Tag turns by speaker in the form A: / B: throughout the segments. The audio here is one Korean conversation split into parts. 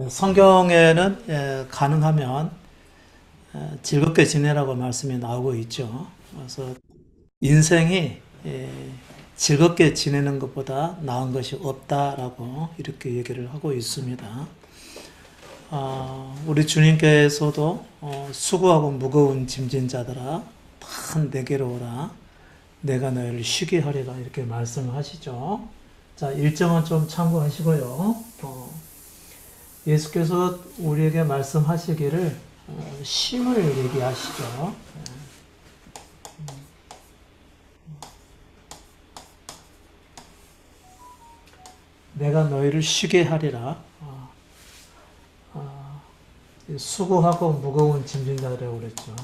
A: 성경에는 가능하면 즐겁게 지내라고 말씀이 나오고 있죠. 그래서 인생이 즐겁게 지내는 것보다 나은 것이 없다라고 이렇게 얘기를 하고 있습니다. 우리 주님께서도 수고하고 무거운 짐진 자들아 다 내게로 오라 내가 너희를 쉬게 하리라 이렇게 말씀을 하시죠. 자, 일정은 좀 참고하시고요. 예수께서 우리에게 말씀하시기를 쉼을 얘기하시죠. 내가 너희를 쉬게 하리라. 수고하고 무거운 짐진 자라고 그랬죠.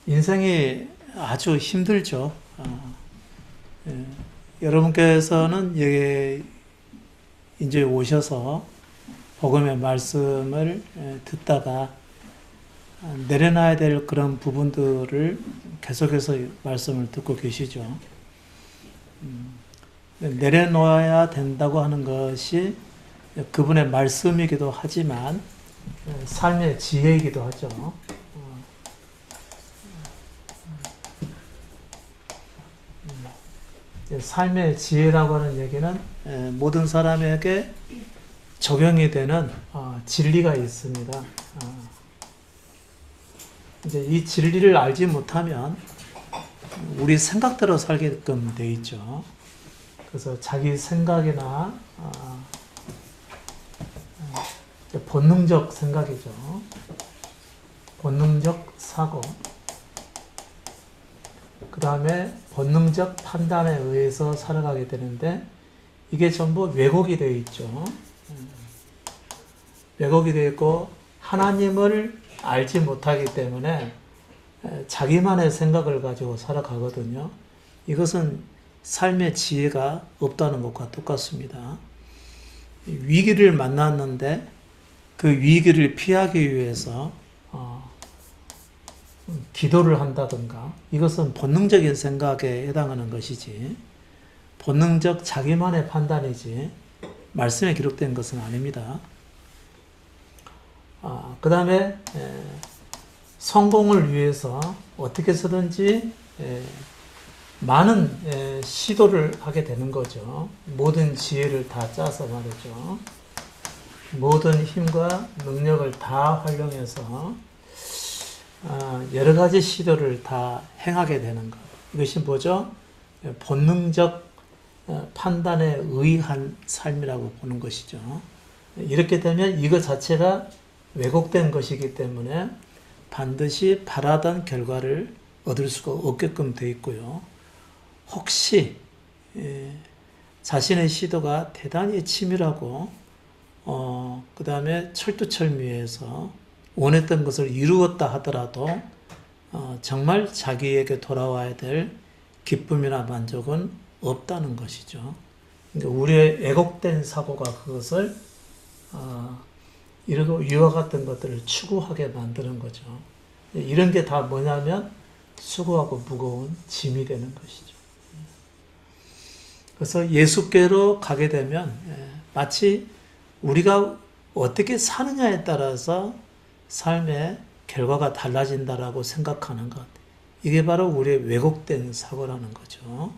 A: 인생이 아주 힘들죠. 예, 여러분께서는 여기 이제 오셔서 복음의 말씀을 듣다가 내려놔야 될 그런 부분들을 계속해서 말씀을 듣고 계시죠. 내려놓아야 된다고 하는 것이 그분의 말씀이기도 하지만 삶의 지혜이기도 하죠. 삶의 지혜라고 하는 얘기는 모든 사람에게 적용이 되는 진리가 있습니다. 이제 이 진리를 알지 못하면 우리 생각대로 살게끔 돼 있죠. 그래서 자기 생각이나 본능적 생각이죠. 본능적 사고. 그 다음에 본능적 판단에 의해서 살아가게 되는데 이게 전부 왜곡이 되어 있죠. 왜곡이 되어 있고 하나님을 알지 못하기 때문에 자기만의 생각을 가지고 살아가거든요. 이것은 삶의 지혜가 없다는 것과 똑같습니다. 위기를 만났는데 그 위기를 피하기 위해서 기도를 한다든가 이것은 본능적인 생각에 해당하는 것이지 본능적 자기만의 판단이지 말씀에 기록된 것은 아닙니다. 그 다음에 성공을 위해서 어떻게 해서든지 많은 시도를 하게 되는 거죠. 모든 지혜를 다 짜서 말이죠. 모든 힘과 능력을 다 활용해서 여러 가지 시도를 다 행하게 되는 것. 이것이 뭐죠? 본능적 판단에 의한 삶이라고 보는 것이죠. 이렇게 되면 이것 자체가 왜곡된 것이기 때문에 반드시 바라던 결과를 얻을 수가 없게끔 되어 있고요. 혹시 자신의 시도가 대단히 치밀하고 그 다음에 철두철미해서 원했던 것을 이루었다 하더라도 정말 자기에게 돌아와야 될 기쁨이나 만족은 없다는 것이죠. 그러니까 우리의 왜곡된 사고가 그것을 이러고 이와 같은 것들을 추구하게 만드는 거죠. 이런 게 다 뭐냐면 수고하고 무거운 짐이 되는 것이죠. 그래서 예수께로 가게 되면 마치 우리가 어떻게 사느냐에 따라서 삶의 결과가 달라진다라고 생각하는 것. 이게 바로 우리의 왜곡된 사고라는 거죠.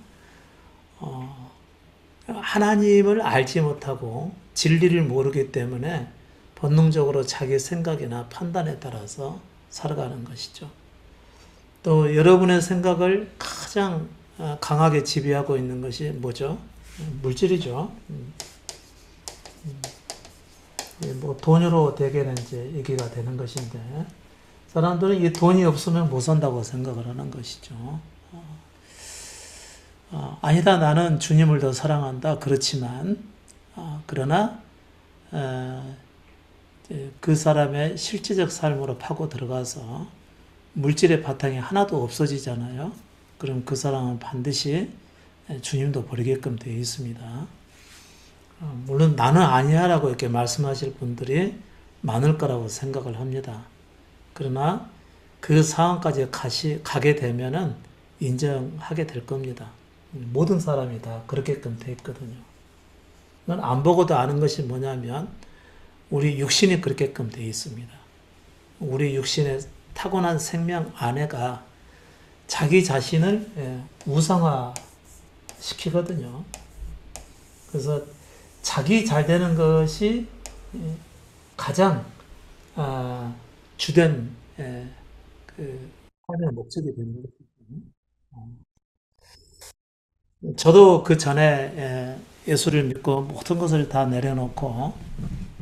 A: 하나님을 알지 못하고 진리를 모르기 때문에 본능적으로 자기 생각이나 판단에 따라서 살아가는 것이죠. 또 여러분의 생각을 가장 강하게 지배하고 있는 것이 뭐죠? 물질이죠. 뭐 돈으로 대개는 이제 얘기가 되는 것인데 사람들은 이 돈이 없으면 못 산다고 생각을 하는 것이죠. 아니다, 나는 주님을 더 사랑한다. 그렇지만 그러나 그 사람의 실제적 삶으로 파고 들어가서 물질의 바탕이 하나도 없어지잖아요. 그럼 그 사람은 반드시 주님도 버리게끔 되어 있습니다. 물론 나는 아니야 라고 이렇게 말씀하실 분들이 많을 거라고 생각을 합니다. 그러나 그 상황까지 가게 되면은 인정하게 될 겁니다. 모든 사람이 다 그렇게끔 돼 있거든요. 넌 안 보고도 아는 것이 뭐냐면 우리 육신이 그렇게끔 돼 있습니다. 우리 육신의 타고난 생명 안에가 자기 자신을 우상화 시키거든요. 그래서 자기 잘 되는 것이 가장 주된 그 삶의 목적이 되는 거거든요. 저도 그 전에 예수를 믿고 모든 것을 다 내려놓고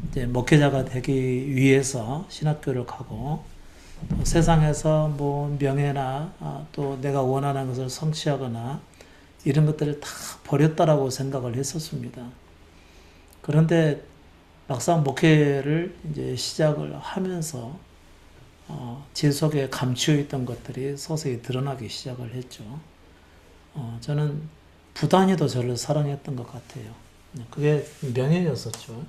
A: 이제 목회자가 되기 위해서 신학교를 가고 또 세상에서 뭐 명예나 또 내가 원하는 것을 성취하거나 이런 것들을 다 버렸다라고 생각을 했었습니다. 그런데 막상 목회를 이제 시작을 하면서 제 속에 감추어 있던 것들이 서서히 드러나기 시작을 했죠. 저는 부단히도 저를 사랑했던 것 같아요. 그게 명예였었죠.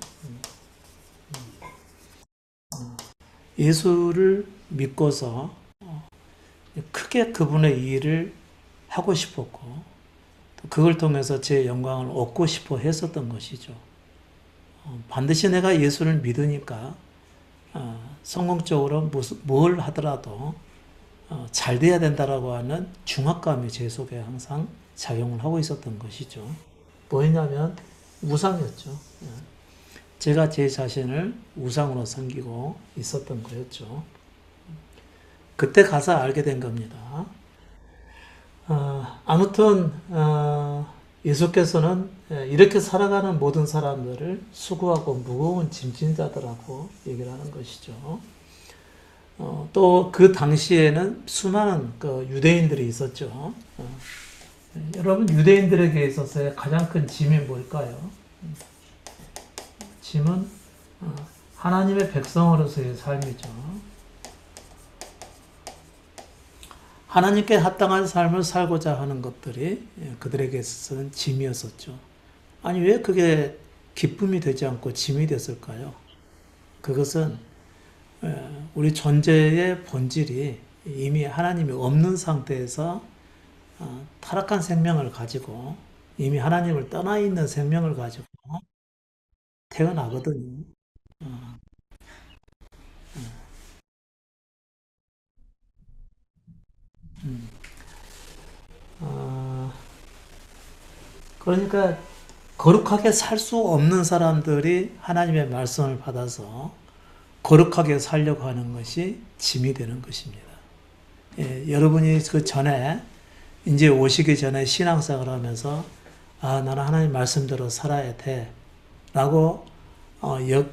A: 예수를 믿고서 크게 그분의 일을 하고 싶었고 그걸 통해서 제 영광을 얻고 싶어 했었던 것이죠. 반드시 내가 예수를 믿으니까 성공적으로 뭘 하더라도 잘 돼야 된다라고 하는 중압감이 제 속에 항상 작용을 하고 있었던 것이죠. 뭐였냐면 우상이었죠. 제가 제 자신을 우상으로 섬기고 있었던 거였죠. 그때 가서 알게 된 겁니다. 아무튼 예수께서는 이렇게 살아가는 모든 사람들을 수고하고 무거운 짐진 자들하고 얘기를 하는 것이죠. 또 그 당시에는 수많은 그 유대인들이 있었죠. 여러분 유대인들에게 있어서의 가장 큰 짐이 뭘까요? 짐은 하나님의 백성으로서의 삶이죠. 하나님께 합당한 삶을 살고자 하는 것들이 그들에게 있어서는 짐이었었죠. 아니 왜 그게 기쁨이 되지 않고 짐이 됐을까요? 그것은 우리 존재의 본질이 이미 하나님이 없는 상태에서 타락한 생명을 가지고 이미 하나님을 떠나 있는 생명을 가지고 태어나거든요. 어, 그러니까 거룩하게 살 수 없는 사람들이 하나님의 말씀을 받아서 거룩하게 살려고 하는 것이 짐이 되는 것입니다. 여러분이 그 전에 이제 오시기 전에 신앙생활을 하면서 나는 하나님 말씀대로 살아야 돼 라고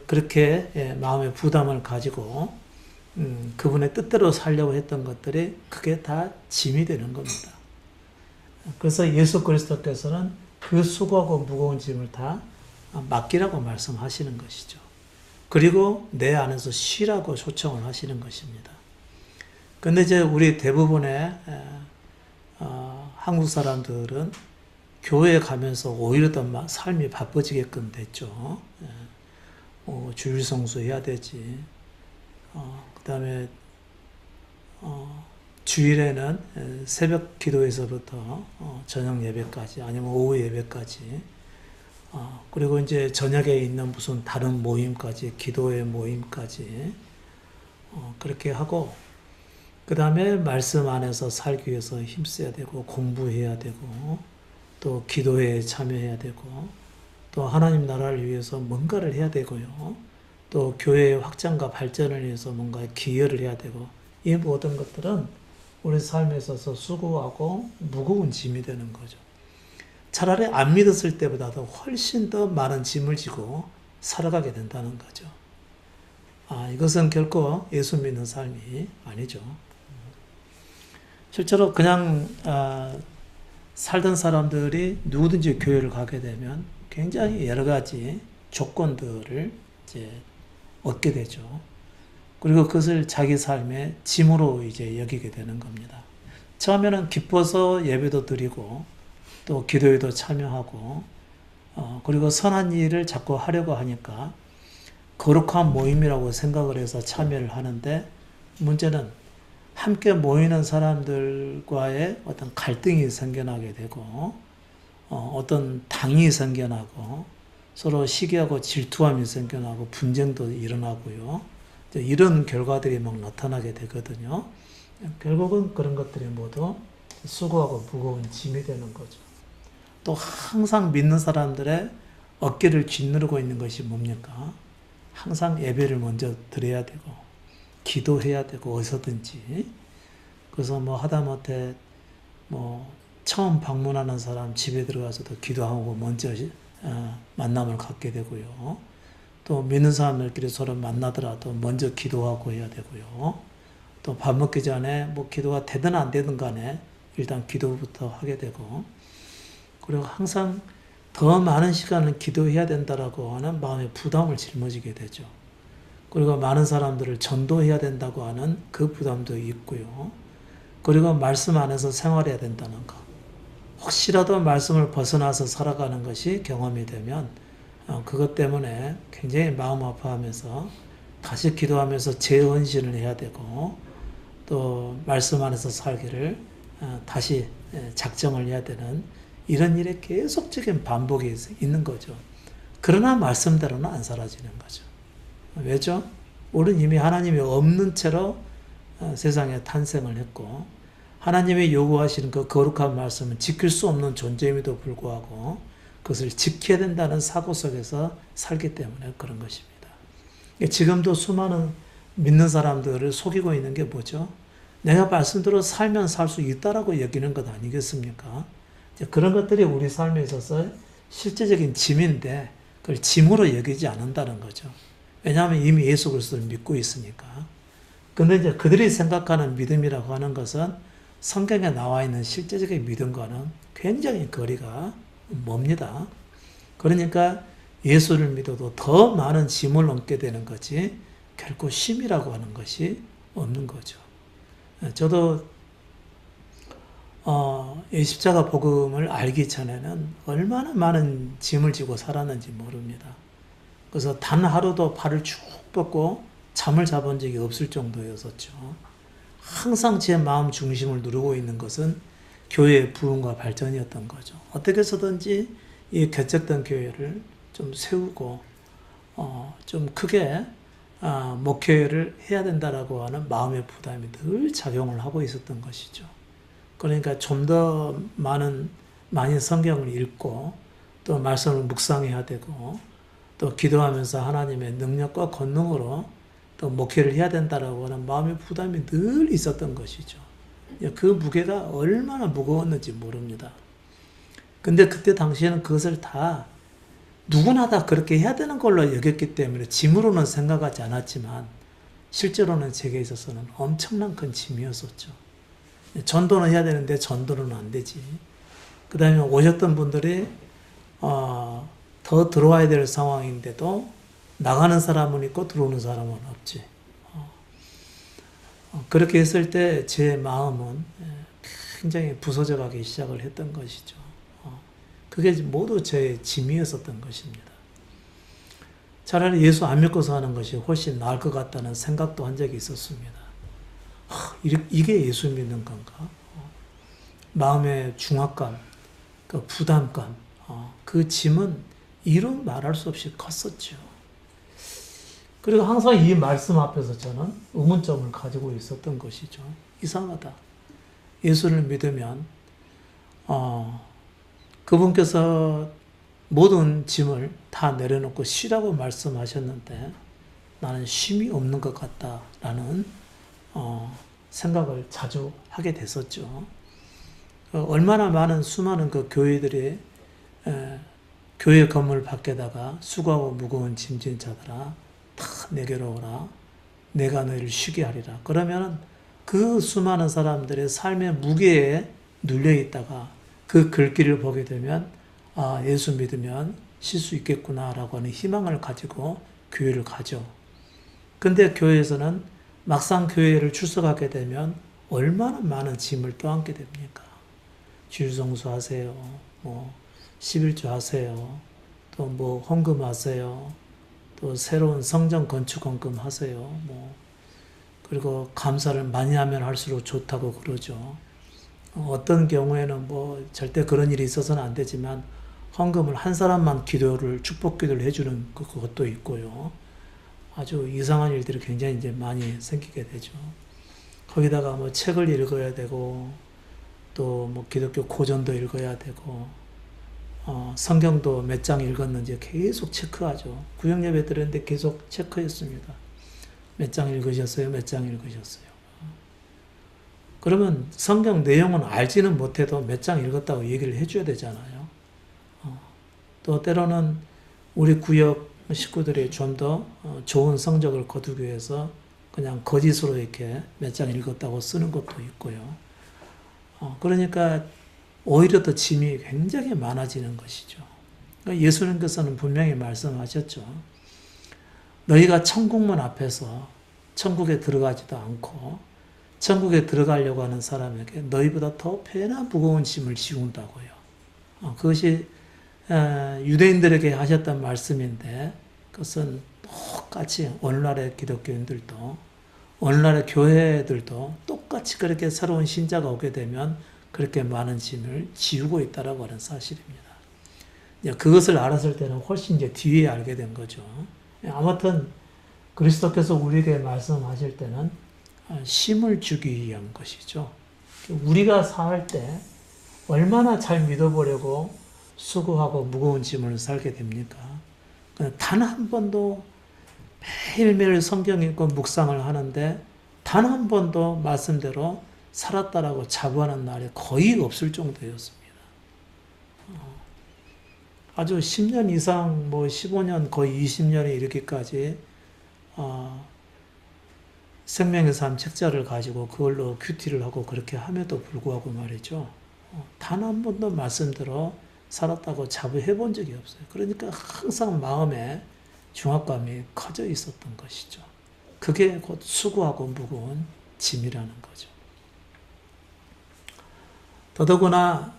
A: 그렇게 마음의 부담을 가지고 그분의 뜻대로 살려고 했던 것들이 그게 다 짐이 되는 겁니다. 그래서 예수 그리스도께서는 그 수고하고 무거운 짐을 다 맡기라고 말씀하시는 것이죠. 그리고 내 안에서 쉬라고 초청을 하시는 것입니다. 근데 이제 우리 대부분의 한국 사람들은 교회에 가면서 오히려 더 삶이 바빠지게끔 됐죠. 주일 성수 해야 되지. 그 다음에 주일에는 새벽 기도에서부터 저녁 예배까지 아니면 오후 예배까지 그리고 이제 저녁에 있는 무슨 다른 모임까지 기도회 모임까지 그렇게 하고 그 다음에 말씀 안에서 살기 위해서 힘써야 되고 공부해야 되고 또 기도회에 참여해야 되고 또 하나님 나라를 위해서 뭔가를 해야 되고요. 또 교회의 확장과 발전을 위해서 뭔가 기여를 해야 되고 이 모든 것들은 우리 삶에 있어서 수고하고 무거운 짐이 되는 거죠. 차라리 안 믿었을 때보다도 훨씬 더 많은 짐을 지고 살아가게 된다는 거죠. 이것은 결코 예수 믿는 삶이 아니죠. 실제로 그냥 살던 사람들이 누구든지 교회를 가게 되면 굉장히 여러 가지 조건들을 이제 얻게 되죠. 그리고 그것을 자기 삶의 짐으로 이제 여기게 되는 겁니다. 처음에는 기뻐서 예배도 드리고 또 기도에도 참여하고 그리고 선한 일을 자꾸 하려고 하니까 거룩한 모임이라고 생각을 해서 참여를 하는데 문제는 함께 모이는 사람들과의 어떤 갈등이 생겨나게 되고 어떤 당이 생겨나고 서로 시기하고 질투함이 생겨나고 분쟁도 일어나고요. 이런 결과들이 막 나타나게 되거든요. 결국은 그런 것들이 모두 수고하고 무거운 짐이 되는 거죠. 또 항상 믿는 사람들의 어깨를 짓누르고 있는 것이 뭡니까? 항상 예배를 먼저 드려야 되고 기도해야 되고 어디서든지. 그래서 뭐 하다못해 뭐 처음 방문하는 사람 집에 들어가서도 기도하고 먼저 만남을 갖게 되고요. 또 믿는 사람들끼리 서로 만나더라도 먼저 기도하고 해야 되고요. 또 밥 먹기 전에 뭐 기도가 되든 안 되든 간에 일단 기도부터 하게 되고, 그리고 항상 더 많은 시간을 기도해야 된다라고 하는 마음의 부담을 짊어지게 되죠. 그리고 많은 사람들을 전도해야 된다고 하는 그 부담도 있고요. 그리고 말씀 안에서 생활해야 된다는 것. 혹시라도 말씀을 벗어나서 살아가는 것이 경험이 되면 그것 때문에 굉장히 마음 아파하면서 다시 기도하면서 재헌신을 해야 되고, 또 말씀 안에서 살기를 다시 작정을 해야 되는 이런 일의 계속적인 반복이 있는 거죠. 그러나 말씀대로는 안 사라지는 거죠. 왜죠? 우리는 이미 하나님이 없는 채로 세상에 탄생을 했고, 하나님이 요구하시는 그 거룩한 말씀은 지킬 수 없는 존재임에도 불구하고 그것을 지켜야 된다는 사고 속에서 살기 때문에 그런 것입니다. 지금도 수많은 믿는 사람들을 속이고 있는 게 뭐죠? 내가 말씀대로 살면 살 수 있다라고 여기는 것 아니겠습니까? 그런 것들이 우리 삶에 있어서 실제적인 짐인데 그걸 짐으로 여기지 않는다는 거죠. 왜냐하면 이미 예수 그리스도를 믿고 있으니까. 근데 이제 그들이 생각하는 믿음이라고 하는 것은 성경에 나와 있는 실제적인 믿음과는 굉장히 거리가 멉니다. 그러니까 예수를 믿어도 더 많은 짐을 얹게 되는 거지 결코 쉼이라고 하는 것이 없는 거죠. 저도 이 십자가 복음을 알기 전에는 얼마나 많은 짐을 지고 살았는지 모릅니다. 그래서 단 하루도 발을 쭉 뻗고 잠을 자본 적이 없을 정도였었죠. 항상 제 마음 중심을 누르고 있는 것은 교회의 부흥과 발전이었던 거죠. 어떻게 해서든지 이 개척된 교회를 좀 세우고 좀 크게 목회를 해야 된다라고 하는 마음의 부담이 늘 작용을 하고 있었던 것이죠. 그러니까 좀 더 많이 성경을 읽고 또 말씀을 묵상해야 되고 또 기도하면서 하나님의 능력과 권능으로 또 목회를 해야 된다라고 하는 마음의 부담이 늘 있었던 것이죠. 그 무게가 얼마나 무거웠는지 모릅니다. 근데 그때 당시에는 그것을 다 누구나 다 그렇게 해야 되는 걸로 여겼기 때문에 짐으로는 생각하지 않았지만 실제로는 제게 있어서는 엄청난 큰 짐이었었죠. 전도는 해야 되는데 전도는 안 되지. 그 다음에 오셨던 분들이 더 들어와야 될 상황인데도 나가는 사람은 있고 들어오는 사람은 없지. 그렇게 했을 때 제 마음은 굉장히 부서져 가기 시작을 했던 것이죠. 그게 모두 제 짐이었었던 것입니다. 차라리 예수 안 믿고 사는 것이 훨씬 나을 것 같다는 생각도 한 적이 있었습니다. 이게 예수 믿는 건가? 마음의 중압감, 그 부담감, 그 짐은 이루 말할 수 없이 컸었죠. 그리고 항상 이 말씀 앞에서 저는 의문점을 가지고 있었던 것이죠. 이상하다. 예수를 믿으면 그분께서 모든 짐을 다 내려놓고 쉬라고 말씀하셨는데 나는 쉼이 없는 것 같다라는 생각을 자주 하게 됐었죠. 얼마나 많은 수많은 그 교회들이 교회 건물 밖에다가 수고하고 무거운 짐진 자들아 다 내게로 오라. 내가 너희를 쉬게 하리라. 그러면 그 수많은 사람들의 삶의 무게에 눌려 있다가 그 글귀를 보게 되면 예수 믿으면 쉴 수 있겠구나라고 하는 희망을 가지고 교회를 가죠. 근데 교회에서는 막상 교회를 출석하게 되면 얼마나 많은 짐을 떠안게 됩니까? 주일성수 하세요. 뭐 11조 하세요. 또 뭐 헌금 하세요. 또 새로운 성전 건축 헌금 하세요. 뭐 그리고 감사를 많이 하면 할수록 좋다고 그러죠. 어떤 경우에는 뭐 절대 그런 일이 있어서는 안 되지만 헌금을 한 사람만 기도를 축복 기도를 해주는 그것도 있고요. 아주 이상한 일들이 굉장히 이제 많이 생기게 되죠. 거기다가 뭐 책을 읽어야 되고 또 뭐 기독교 고전도 읽어야 되고 성경도 몇 장 읽었는지 계속 체크하죠. 구역 예배 드렸는데 계속 체크했습니다. 몇 장 읽으셨어요? 몇 장 읽으셨어요? 그러면 성경 내용은 알지는 못해도 몇 장 읽었다고 얘기를 해줘야 되잖아요. 또 때로는 우리 구역 식구들이 좀 더 좋은 성적을 거두기 위해서 그냥 거짓으로 이렇게 몇 장 읽었다고 쓰는 것도 있고요. 그러니까 오히려 더 짐이 굉장히 많아지는 것이죠. 그러니까 예수님께서는 분명히 말씀하셨죠. 너희가 천국문 앞에서 천국에 들어가지도 않고 천국에 들어가려고 하는 사람에게 너희보다 더 배나 무거운 짐을 지운다고요. 그것이 유대인들에게 하셨던 말씀인데 그것은 똑같이 오늘날의 기독교인들도 오늘날의 교회들도 똑같이 그렇게 새로운 신자가 오게 되면 그렇게 많은 짐을 지우고 있다라고 하는 사실입니다. 그것을 알았을 때는 훨씬 이제 뒤에 알게 된 거죠. 아무튼 그리스도께서 우리에게 말씀하실 때는 힘을 주기 위한 것이죠. 우리가 살 때 얼마나 잘 믿어보려고 수고하고 무거운 짐을 살게 됩니까? 단 한 번도 매일매일 성경 읽고 묵상을 하는데 단 한 번도 말씀대로 살았다라고 자부하는 날이 거의 없을 정도였습니다. 아주 10년 이상, 뭐 15년, 거의 20년에 이르기까지 생명의 삶 책자를 가지고 그걸로 큐티를 하고 그렇게 함에도 불구하고 말이죠. 단 한 번도 말씀대로 살았다고 자부해 본 적이 없어요. 그러니까 항상 마음에 중압감이 커져 있었던 것이죠. 그게 곧 수고하고 무거운 짐이라는 거죠. 더더구나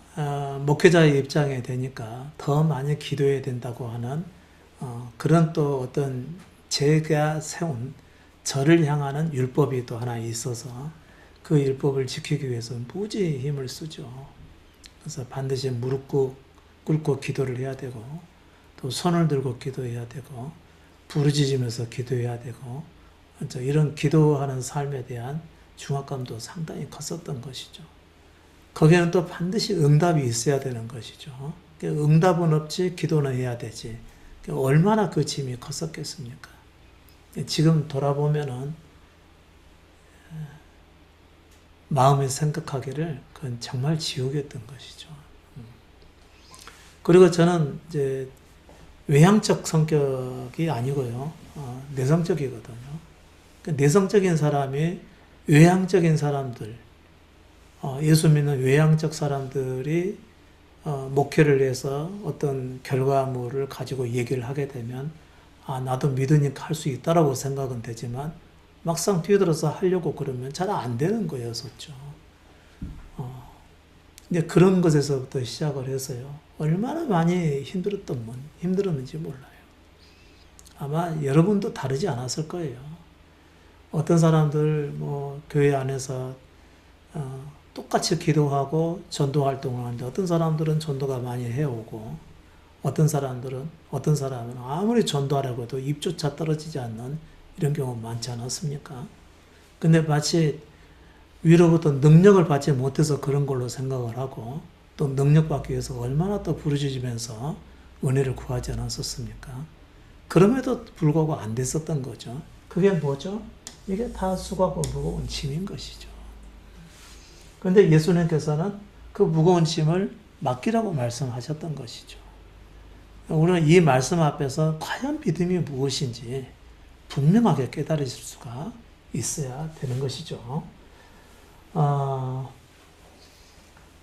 A: 목회자의 입장에 되니까 더 많이 기도해야 된다고 하는 그런 또 어떤 제가 세운 저를 향하는 율법이 또 하나 있어서 그 율법을 지키기 위해서 무지 힘을 쓰죠. 그래서 반드시 무릎 꿇고 기도를 해야 되고 또 손을 들고 기도해야 되고 부르짖으면서 기도해야 되고 이런 기도하는 삶에 대한 중압감도 상당히 컸었던 것이죠. 거기에는 또 반드시 응답이 있어야 되는 것이죠. 응답은 없지 기도는 해야 되지. 얼마나 그 짐이 컸었겠습니까? 지금 돌아보면은 마음에 생각하기를 그건 정말 지옥이었던 것이죠. 그리고 저는 이제 외향적 성격이 아니고요. 내성적이거든요. 내성적인 사람이 외향적인 사람들, 예수 믿는 외향적 사람들이 목회를 해서 어떤 결과물을 가지고 얘기를 하게 되면 나도 믿으니까 할 수 있다라고 생각은 되지만 막상 뛰어들어서 하려고 그러면 잘 안 되는 거였었죠. 이제 그런 것에서부터 시작을 해서요. 얼마나 많이 힘들었는지 몰라요. 아마 여러분도 다르지 않았을 거예요. 어떤 사람들 뭐 교회 안에서 똑같이 기도하고 전도 활동을 하는데 어떤 사람들은 전도가 많이 해오고 어떤 사람은 아무리 전도하려고 해도 입조차 떨어지지 않는 이런 경우 많지 않았습니까? 근데 마치 위로부터 능력을 받지 못해서 그런 걸로 생각을 하고 또 능력받기 위해서 얼마나 또 부르짖으면서 은혜를 구하지 않았었습니까? 그럼에도 불구하고 안 됐었던 거죠. 그게 뭐죠? 이게 다 수고하고 무거운 짐인 것이죠. 그런데 예수님께서는 그 무거운 짐을 맡기라고 말씀하셨던 것이죠. 우리는 이 말씀 앞에서 과연 믿음이 무엇인지 분명하게 깨달을 수가 있어야 되는 것이죠.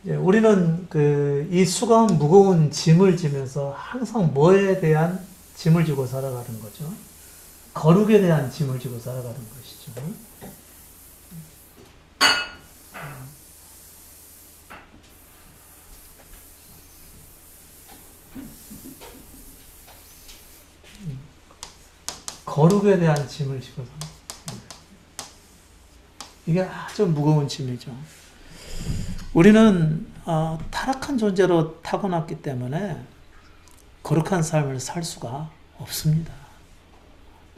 A: 우리는 이 수고한 무거운 짐을 지면서 항상 뭐에 대한 짐을 지고 살아가는 거죠? 거룩에 대한 짐을 지고 살아가는 것이죠. 거룩에 대한 짐을 지고 살아가는 이게 아주 무거운 짐이죠. 우리는 타락한 존재로 타고났기 때문에 거룩한 삶을 살 수가 없습니다.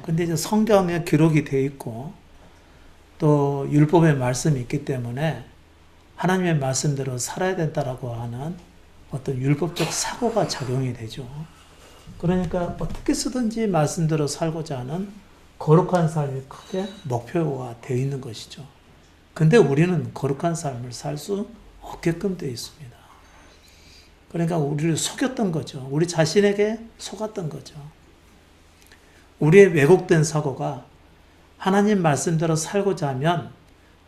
A: 근데 이제 성경에 기록이 되어 있고 또 율법의 말씀이 있기 때문에 하나님의 말씀대로 살아야 된다라고 하는 어떤 율법적 사고가 작용이 되죠. 그러니까 어떻게 쓰든지 말씀대로 살고자 하는 거룩한 삶이 크게 목표가 되어 있는 것이죠. 근데 우리는 거룩한 삶을 살 수 없게끔 되어 있습니다. 그러니까 우리를 속였던 거죠. 우리 자신에게 속았던 거죠. 우리의 왜곡된 사고가 하나님 말씀대로 살고자 하면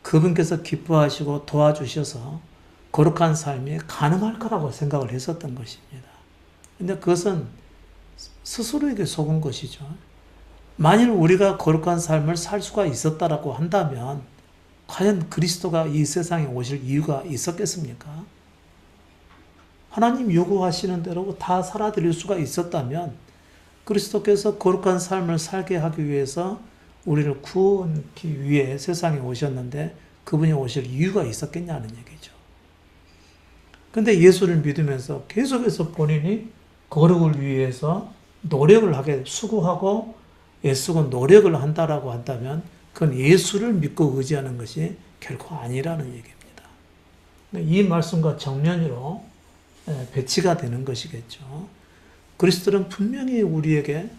A: 그분께서 기뻐하시고 도와주셔서 거룩한 삶이 가능할 거라고 생각을 했었던 것입니다. 근데 그것은 스스로에게 속은 것이죠. 만일 우리가 거룩한 삶을 살 수가 있었다라고 한다면 과연 그리스도가 이 세상에 오실 이유가 있었겠습니까? 하나님 요구하시는 대로 다 살아드릴 수가 있었다면 그리스도께서 거룩한 삶을 살게 하기 위해서 우리를 구원하기 위해 세상에 오셨는데 그분이 오실 이유가 있었겠냐는 얘기죠. 근데 예수를 믿으면서 계속해서 본인이 거룩을 위해서 노력을 하게 수고하고 애쓰고 노력을 한다라고 한다면 그건 예수를 믿고 의지하는 것이 결코 아니라는 얘기입니다. 이 말씀과 정면으로 배치가 되는 것이겠죠. 그리스도는 분명히 우리에게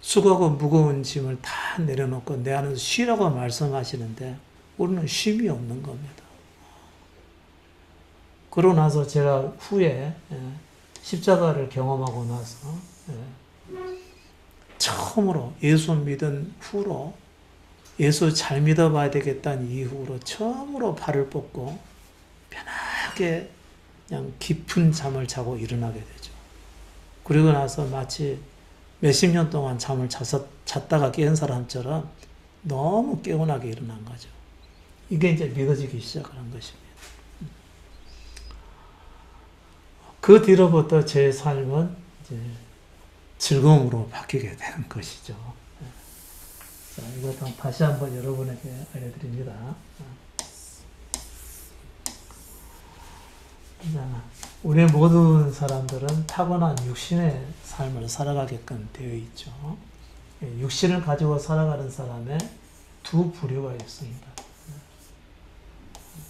A: 수고하고 무거운 짐을 다 내려놓고 내 안에서 쉬라고 말씀하시는데 우리는 쉼이 없는 겁니다. 그러고 나서 제가 후에 십자가를 경험하고 나서 처음으로 예수 믿은 후로 예수 잘 믿어봐야 되겠다는 이후로 처음으로 발을 뻗고 편하게 그냥 깊은 잠을 자고 일어나게 되죠. 그리고 나서 마치 몇십 년 동안 잠을 잤다가 깬 사람처럼 너무 개운하게 일어난 거죠. 이게 이제 믿어지기 시작하는 것입니다. 그 뒤로부터 제 삶은 이제 즐거움으로 바뀌게 되는 것이죠. 자, 이것도 다시 한번 여러분에게 알려드립니다. 자, 우리 모든 사람들은 타고난 육신의 삶을 살아가게끔 되어 있죠. 육신을 가지고 살아가는 사람의 두 부류가 있습니다.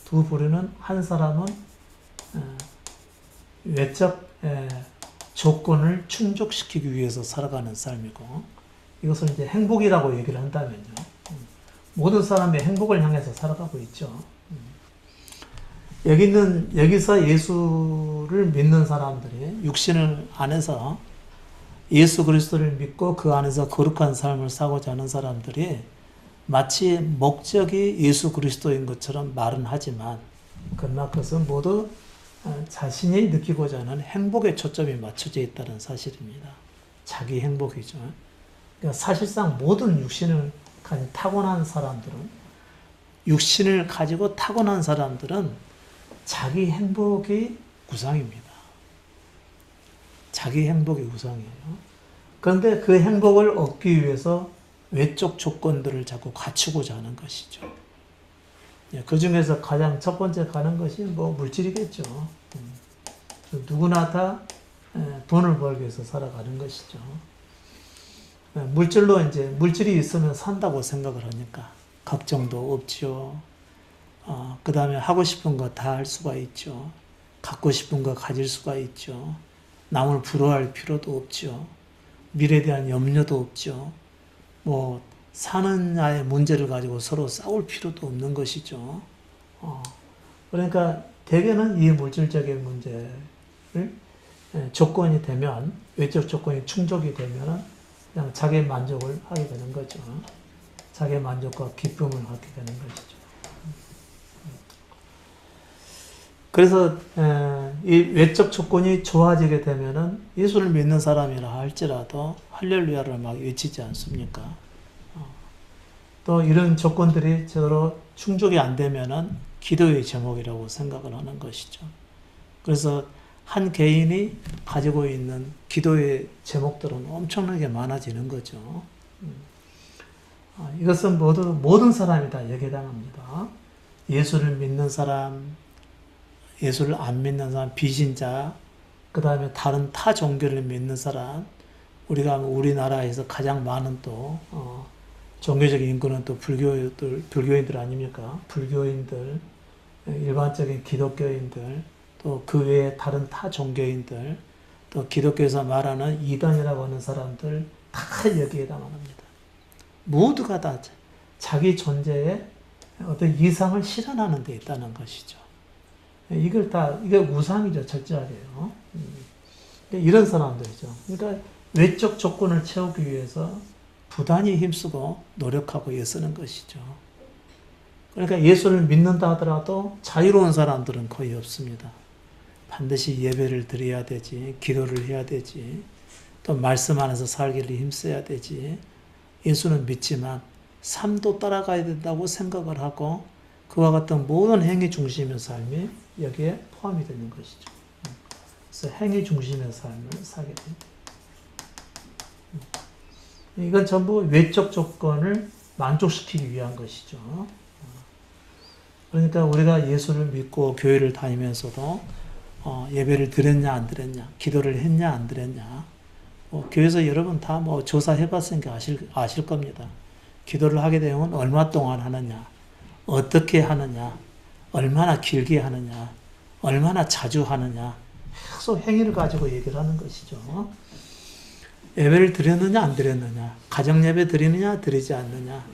A: 두 부류는 한 사람은 외적 조건을 충족시키기 위해서 살아가는 삶이고 이것을 이제 행복이라고 얘기를 한다면요. 모든 사람이 행복을 향해서 살아가고 있죠. 여기서 예수를 믿는 사람들이 육신을 안에서 예수 그리스도를 믿고 그 안에서 거룩한 삶을 살고자 하는 사람들이 마치 목적이 예수 그리스도인 것처럼 말은 하지만 그러나 그것은 모두 자신이 느끼고자 하는 행복에 초점이 맞춰져 있다는 사실입니다. 자기 행복이죠. 그러니까 사실상 모든 육신을 가진 타고난 사람들은 육신을 가지고 타고난 사람들은 자기 행복이 우상입니다. 자기 행복이 우상이에요. 그런데 그 행복을 얻기 위해서 외적 조건들을 자꾸 갖추고자 하는 것이죠. 그 중에서 가장 첫 번째 가는 것이 물질이겠죠. 누구나 다 돈을 벌기 위해서 살아가는 것이죠. 물질이 있으면 산다고 생각을 하니까 걱정도 없죠. 그 다음에 하고 싶은 거 다 할 수가 있죠. 갖고 싶은 거 가질 수가 있죠. 남을 부러워할 필요도 없죠. 미래에 대한 염려도 없죠. 사는 나의 문제를 가지고 서로 싸울 필요도 없는 것이죠. 그러니까 대개는 이 물질적인 문제를 조건이 되면, 외적 조건이 충족이 되면 그냥 자기 만족을 하게 되는 거죠. 자기 만족과 기쁨을 갖게 되는 것이죠. 그래서 이 외적 조건이 좋아지게 되면은 예수를 믿는 사람이라 할지라도 할렐루야를 막 외치지 않습니까? 또 이런 조건들이 제대로 충족이 안 되면은 기도의 제목이라고 생각을 하는 것이죠. 그래서 한 개인이 가지고 있는 기도의 제목들은 엄청나게 많아지는 거죠. 이것은 모든 사람이 다 여기에 해당합니다. 예수를 믿는 사람, 예수를 안 믿는 사람, 비신자, 그 다음에 다른 타 종교를 믿는 사람, 우리가 우리나라에서 가장 많은 또 종교적인 인구는 또 불교인들 아닙니까? 불교인들, 일반적인 기독교인들, 또 그 외에 다른 타 종교인들, 또 기독교에서 말하는 이단이라고 하는 사람들 다 여기에 해당합니다. 모두가 다 자기 존재에 어떤 이상을 실현하는 데 있다는 것이죠. 이게 우상이죠, 절제하게요. 이런 사람들이죠. 그러니까 외적 조건을 채우기 위해서 부단히 힘쓰고 노력하고 애쓰는 것이죠. 그러니까 예수를 믿는다 하더라도 자유로운 사람들은 거의 없습니다. 반드시 예배를 드려야 되지, 기도를 해야 되지, 또 말씀 안에서 살기를 힘써야 되지. 예수는 믿지만 삶도 따라가야 된다고 생각을 하고 그와 같은 모든 행위 중심의 삶이 여기에 포함이 되는 것이죠. 그래서 행위 중심의 삶을 살게 됩니다. 이건 전부 외적 조건을 만족시키기 위한 것이죠. 그러니까 우리가 예수를 믿고 교회를 다니면서도 예배를 드렸냐 안 드렸냐, 기도를 했냐 안 드렸냐, 교회에서 여러분 다 조사해 봤으니까 아실 겁니다. 기도를 하게 되면 얼마 동안 하느냐, 어떻게 하느냐, 얼마나 길게 하느냐, 얼마나 자주 하느냐, 계속 행위를 가지고 얘기를 하는 것이죠. 예배를 드렸느냐 안 드렸느냐, 가정예배 드리느냐 드리지 않느냐,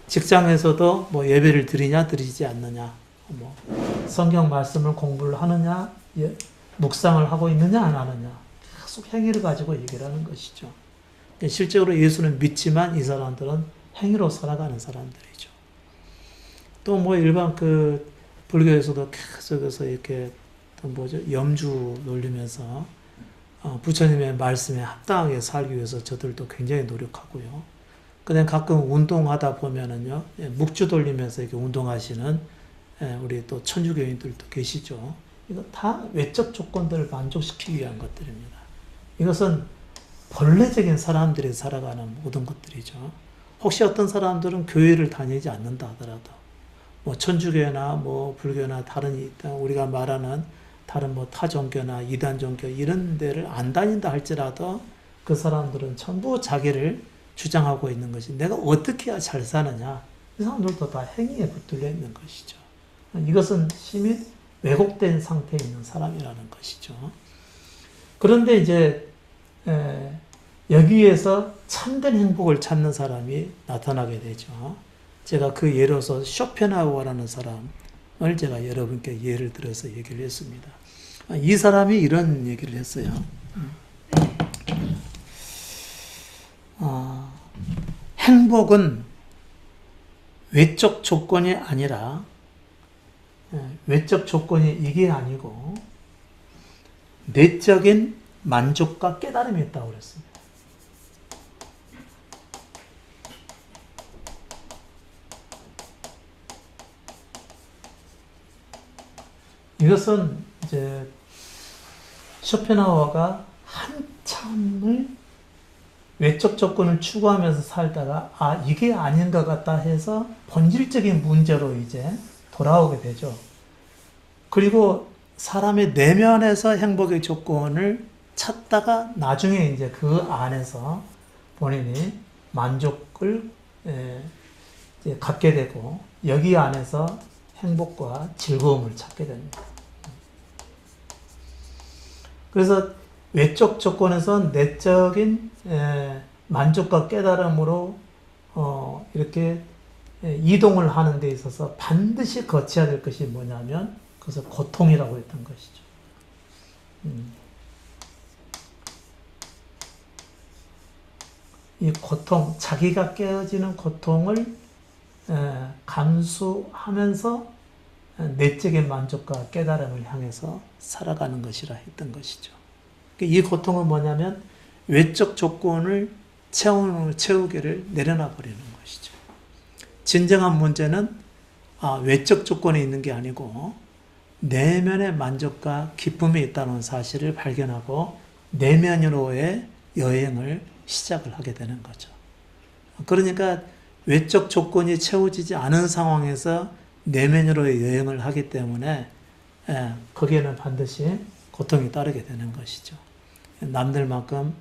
A: 직장에서도 예배를 드리냐 드리지 않느냐, 성경 말씀을 공부를 하느냐, 묵상을 하고 있느냐 안 하느냐, 계속 행위를 가지고 얘기를 하는 것이죠. 실제로 예수는 믿지만 이 사람들은 행위로 살아가는 사람들이죠. 또 일반 불교에서도 계속해서 이렇게 염주 놀리면서 부처님의 말씀에 합당하게 살기 위해서 저들도 굉장히 노력하고요. 그다음 가끔 운동하다 보면은요, 묵주 돌리면서 이렇게 운동하시는 우리 또 천주교인들도 계시죠. 이거 다 외적 조건들을 만족시키기 위한 것들입니다. 이것은 본래적인 사람들이 살아가는 모든 것들이죠. 혹시 어떤 사람들은 교회를 다니지 않는다 하더라도, 천주교나 불교나 다른 우리가 말하는 다른 타종교나 이단 종교 이런 데를 안 다닌다 할지라도 그 사람들은 전부 자기를 주장하고 있는 것이 내가 어떻게 해야 잘 사느냐. 이 사람들도 다 행위에 붙들려 있는 것이죠. 이것은 심히 왜곡된 상태에 있는 사람이라는 것이죠. 그런데 이제 여기에서 참된 행복을 찾는 사람이 나타나게 되죠. 제가 그 예로서 쇼펜하우어라는 사람을 제가 여러분께 예를 들어서 얘기를 했습니다. 이 사람이 이런 얘기를 했어요. 행복은 외적 조건이 아니라, 외적 조건이 이게 아니고 내적인 만족과 깨달음이 있다고 그랬습니다. 이것은 이제 쇼펜하우어가 한참을 외적 조건을 추구하면서 살다가 이게 아닌 것 같다 해서 본질적인 문제로 이제 돌아오게 되죠. 그리고 사람의 내면에서 행복의 조건을 찾다가 나중에 이제 그 안에서 본인이 만족을 이제 갖게 되고 여기 안에서 행복과 즐거움을 찾게 됩니다. 그래서 외적 조건에서 내적인 만족과 깨달음으로 이렇게 이동을 하는 데 있어서 반드시 거쳐야 될 것이 뭐냐면 그것을 고통이라고 했던 것이죠. 이 고통, 자기가 깨어지는 고통을 감수하면서 내적인 만족과 깨달음을 향해서 살아가는 것이라 했던 것이죠. 이 고통은 뭐냐면 외적 조건을 채우기를 내려놔 버리는 것이죠. 진정한 문제는 외적 조건이 있는 게 아니고 내면의 만족과 기쁨이 있다는 사실을 발견하고 내면으로의 여행을 시작을 하게 되는 거죠. 그러니까 외적 조건이 채워지지 않은 상황에서 내면으로의 여행을 하기 때문에 거기에는 반드시 고통이 따르게 되는 것이죠. 남들만큼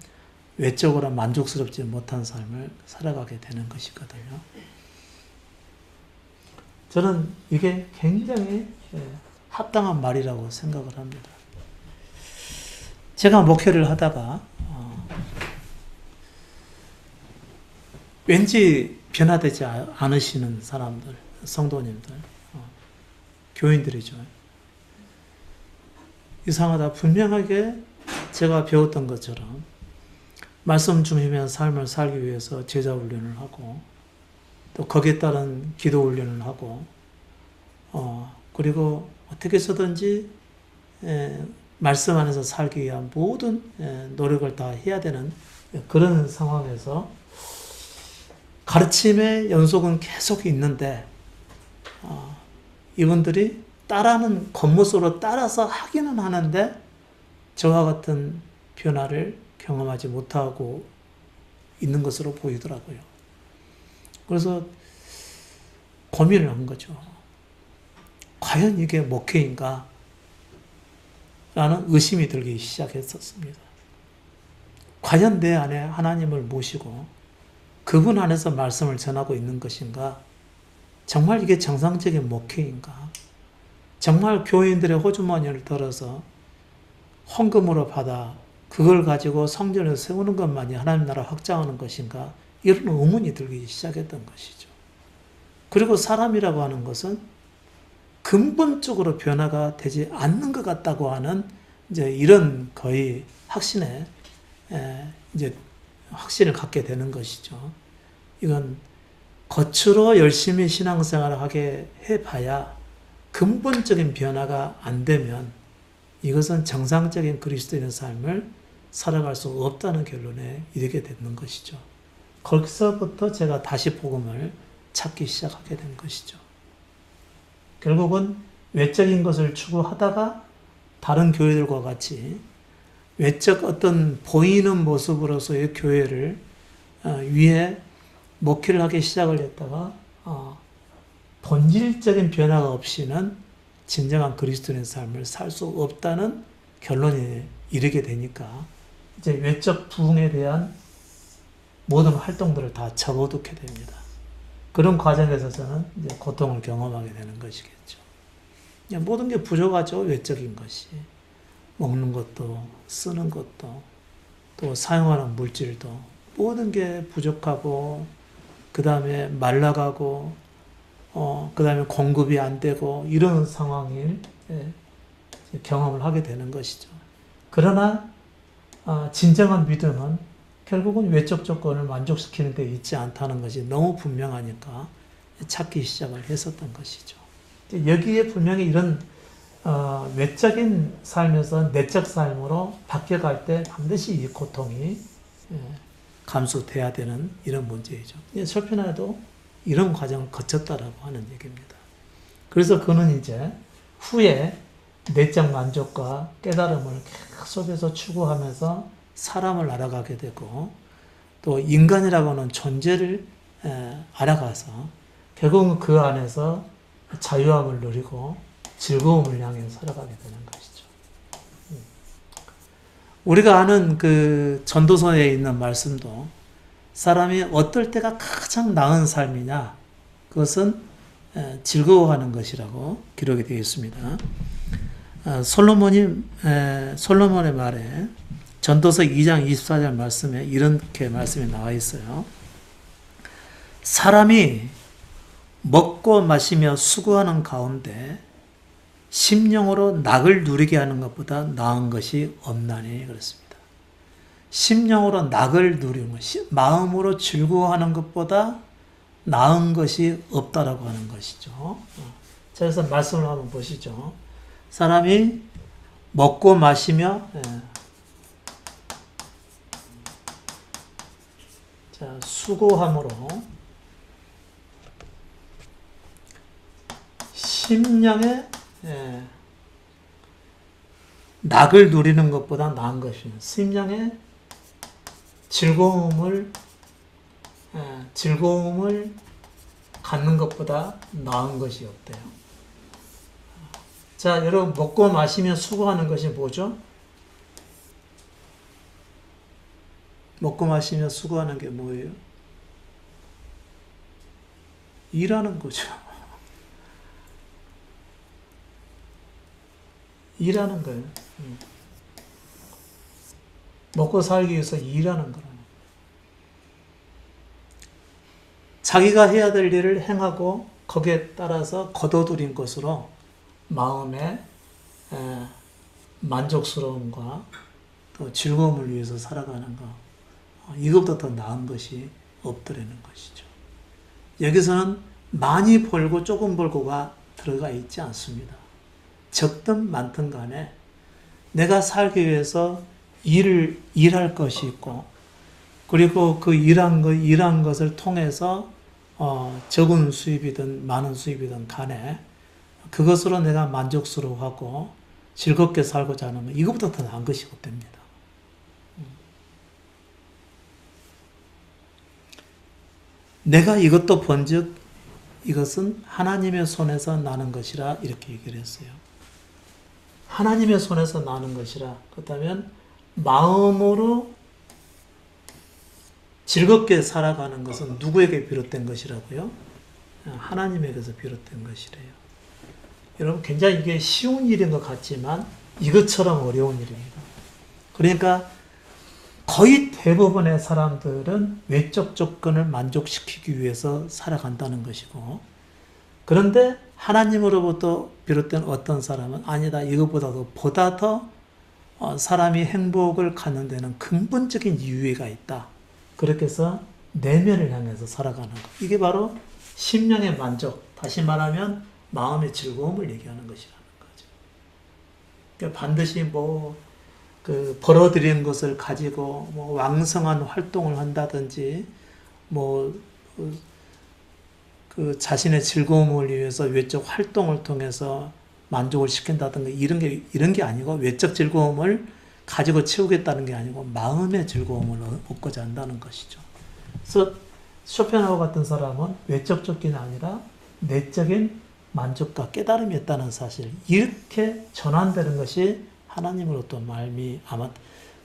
A: 외적으로 만족스럽지 못한 삶을 살아가게 되는 것이거든요. 저는 이게 굉장히 합당한 말이라고 생각을 합니다. 제가 목회를 하다가 왠지 변화되지 않으시는 사람들, 성도님들, 교인들이죠. 이상하다. 분명하게 제가 배웠던 것처럼 말씀 중심의 삶을 살기 위해서 제자 훈련을 하고 또 거기에 따른 기도 훈련을 하고 그리고 어떻게 해서든지 말씀 안에서 살기 위한 모든 노력을 다 해야 되는 그런 상황에서 가르침의 연속은 계속 있는데 이분들이 따라하는 겉모습으로 따라서 하기는 하는데 저와 같은 변화를 경험하지 못하고 있는 것으로 보이더라고요. 그래서 고민을 한 거죠. 과연 이게 목회인가? 라는 의심이 들기 시작했었습니다. 과연 내 안에 하나님을 모시고 그분 안에서 말씀을 전하고 있는 것인가? 정말 이게 정상적인 목회인가? 정말 교인들의 호주머니를 들어서 헌금으로 받아 그걸 가지고 성전을 세우는 것만이 하나님 나라 확장하는 것인가? 이런 의문이 들기 시작했던 것이죠. 그리고 사람이라고 하는 것은 근본적으로 변화가 되지 않는 것 같다고 하는 이제 이런 거의 확신에 이제 확신을 갖게 되는 것이죠. 이건 겉으로 열심히 신앙생활을 하게 해봐야 근본적인 변화가 안 되면 이것은 정상적인 그리스도인의 삶을 살아갈 수 없다는 결론에 이르게 되는 것이죠. 거기서부터 제가 다시 복음을 찾기 시작하게 된 것이죠. 결국은 외적인 것을 추구하다가 다른 교회들과 같이 외적 어떤 보이는 모습으로서의 교회를 위해 목회를 하기 시작을 했다가 본질적인 변화가 없이는 진정한 그리스도인의 삶을 살 수 없다는 결론에 이르게 되니까 이제 외적 부흥에 대한 모든 활동들을 다 접어두게 됩니다. 그런 과정에서 저는 이제 고통을 경험하게 되는 것이겠죠. 모든 게 부족하죠. 외적인 것이. 먹는 것도, 쓰는 것도, 또 사용하는 물질도 모든 게 부족하고 그 다음에 말라가고 그 다음에 공급이 안 되고 이런 상황을 경험을 하게 되는 것이죠. 그러나 진정한 믿음은 결국은 외적 조건을 만족시키는 데 있지 않다는 것이 너무 분명하니까 찾기 시작을 했었던 것이죠. 여기에 분명히 이런 외적인 삶에서 내적 삶으로 바뀌어갈 때 반드시 이 고통이 감수돼야 되는 이런 문제이죠. 설편에도 이런 과정을 거쳤다라고 하는 얘기입니다. 그래서 그는 이제 후에 내적 만족과 깨달음을 계속해서 추구하면서 사람을 알아가게 되고 또 인간이라고 하는 존재를 알아가서 결국은 그 안에서 자유함을 누리고 즐거움을 향해 살아가게 되는 것이죠. 우리가 아는 그 전도서에 있는 말씀도 사람이 어떨 때가 가장 나은 삶이냐 그것은 즐거워하는 것이라고 기록이 되어 있습니다. 솔로몬의 말에 전도서 2장 24절 말씀에 이렇게 말씀이 나와 있어요. 사람이 먹고 마시며 수고하는 가운데 심령으로 낙을 누리게 하는 것보다 나은 것이 없나니 그렇습니다. 심령으로 낙을 누리는 것, 마음으로 즐거워하는 것보다 나은 것이 없다라고 하는 것이죠. 자, 그래서 말씀을 한번 보시죠. 사람이 먹고 마시며 자, 수고함으로 심령의 낙을 누리는 것보다 나은 것입니다. 심령의 즐거움을 갖는 것보다 나은 것이 없대요. 자, 여러분, 먹고 마시며 수고하는 것이 뭐죠? 먹고 마시며 수고하는 게 뭐예요? 일하는 거죠. 일하는 거예요. 먹고 살기 위해서 일하는 거라는 거예요. 자기가 해야 될 일을 행하고 거기에 따라서 거둬들인 것으로 마음의 만족스러움과 또 즐거움을 위해서 살아가는 것, 이것보다 더 나은 것이 없더라는 것이죠. 여기서는 많이 벌고 조금 벌고가 들어가 있지 않습니다. 적든 많든 간에 내가 살기 위해서 일할 것이 있고, 그리고 그 일한 것을 통해서 적은 수입이든 많은 수입이든 간에 그것으로 내가 만족스러워하고 즐겁게 살고자 하는 것, 이것보다 더 나은 것이 없답니다. 내가 이것도 본즉 이것은 하나님의 손에서 나는 것이라 이렇게 얘기를 했어요. 하나님의 손에서 나는 것이라. 그렇다면 마음으로 즐겁게 살아가는 것은 누구에게 비롯된 것이라고요? 하나님에게서 비롯된 것이래요. 여러분, 굉장히 이게 쉬운 일인 것 같지만 이것처럼 어려운 일입니다. 그러니까 거의 대부분의 사람들은 외적 조건을 만족시키기 위해서 살아간다는 것이고, 그런데 하나님으로부터 비롯된 어떤 사람은 아니다, 이것보다도 보다 더 사람이 행복을 갖는 데는 근본적인 이유가 있다. 그렇게 해서 내면을 향해서 살아가는 것. 이게 바로 심령의 만족, 다시 말하면 마음의 즐거움을 얘기하는 것이라는 거죠. 그러니까 반드시 벌어들인 것을 가지고 왕성한 활동을 한다든지, 그 자신의 즐거움을 위해서 외적 활동을 통해서 만족을 시킨다든가 이런 게 아니고, 외적 즐거움을 가지고 채우겠다는 게 아니고 마음의 즐거움을 얻고자 한다는 것이죠. 그래서 쇼펜하우어 같은 사람은 외적적인 아니라 내적인 만족과 깨달음이 있다는 사실, 이렇게 전환되는 것이 하나님으로부터 아마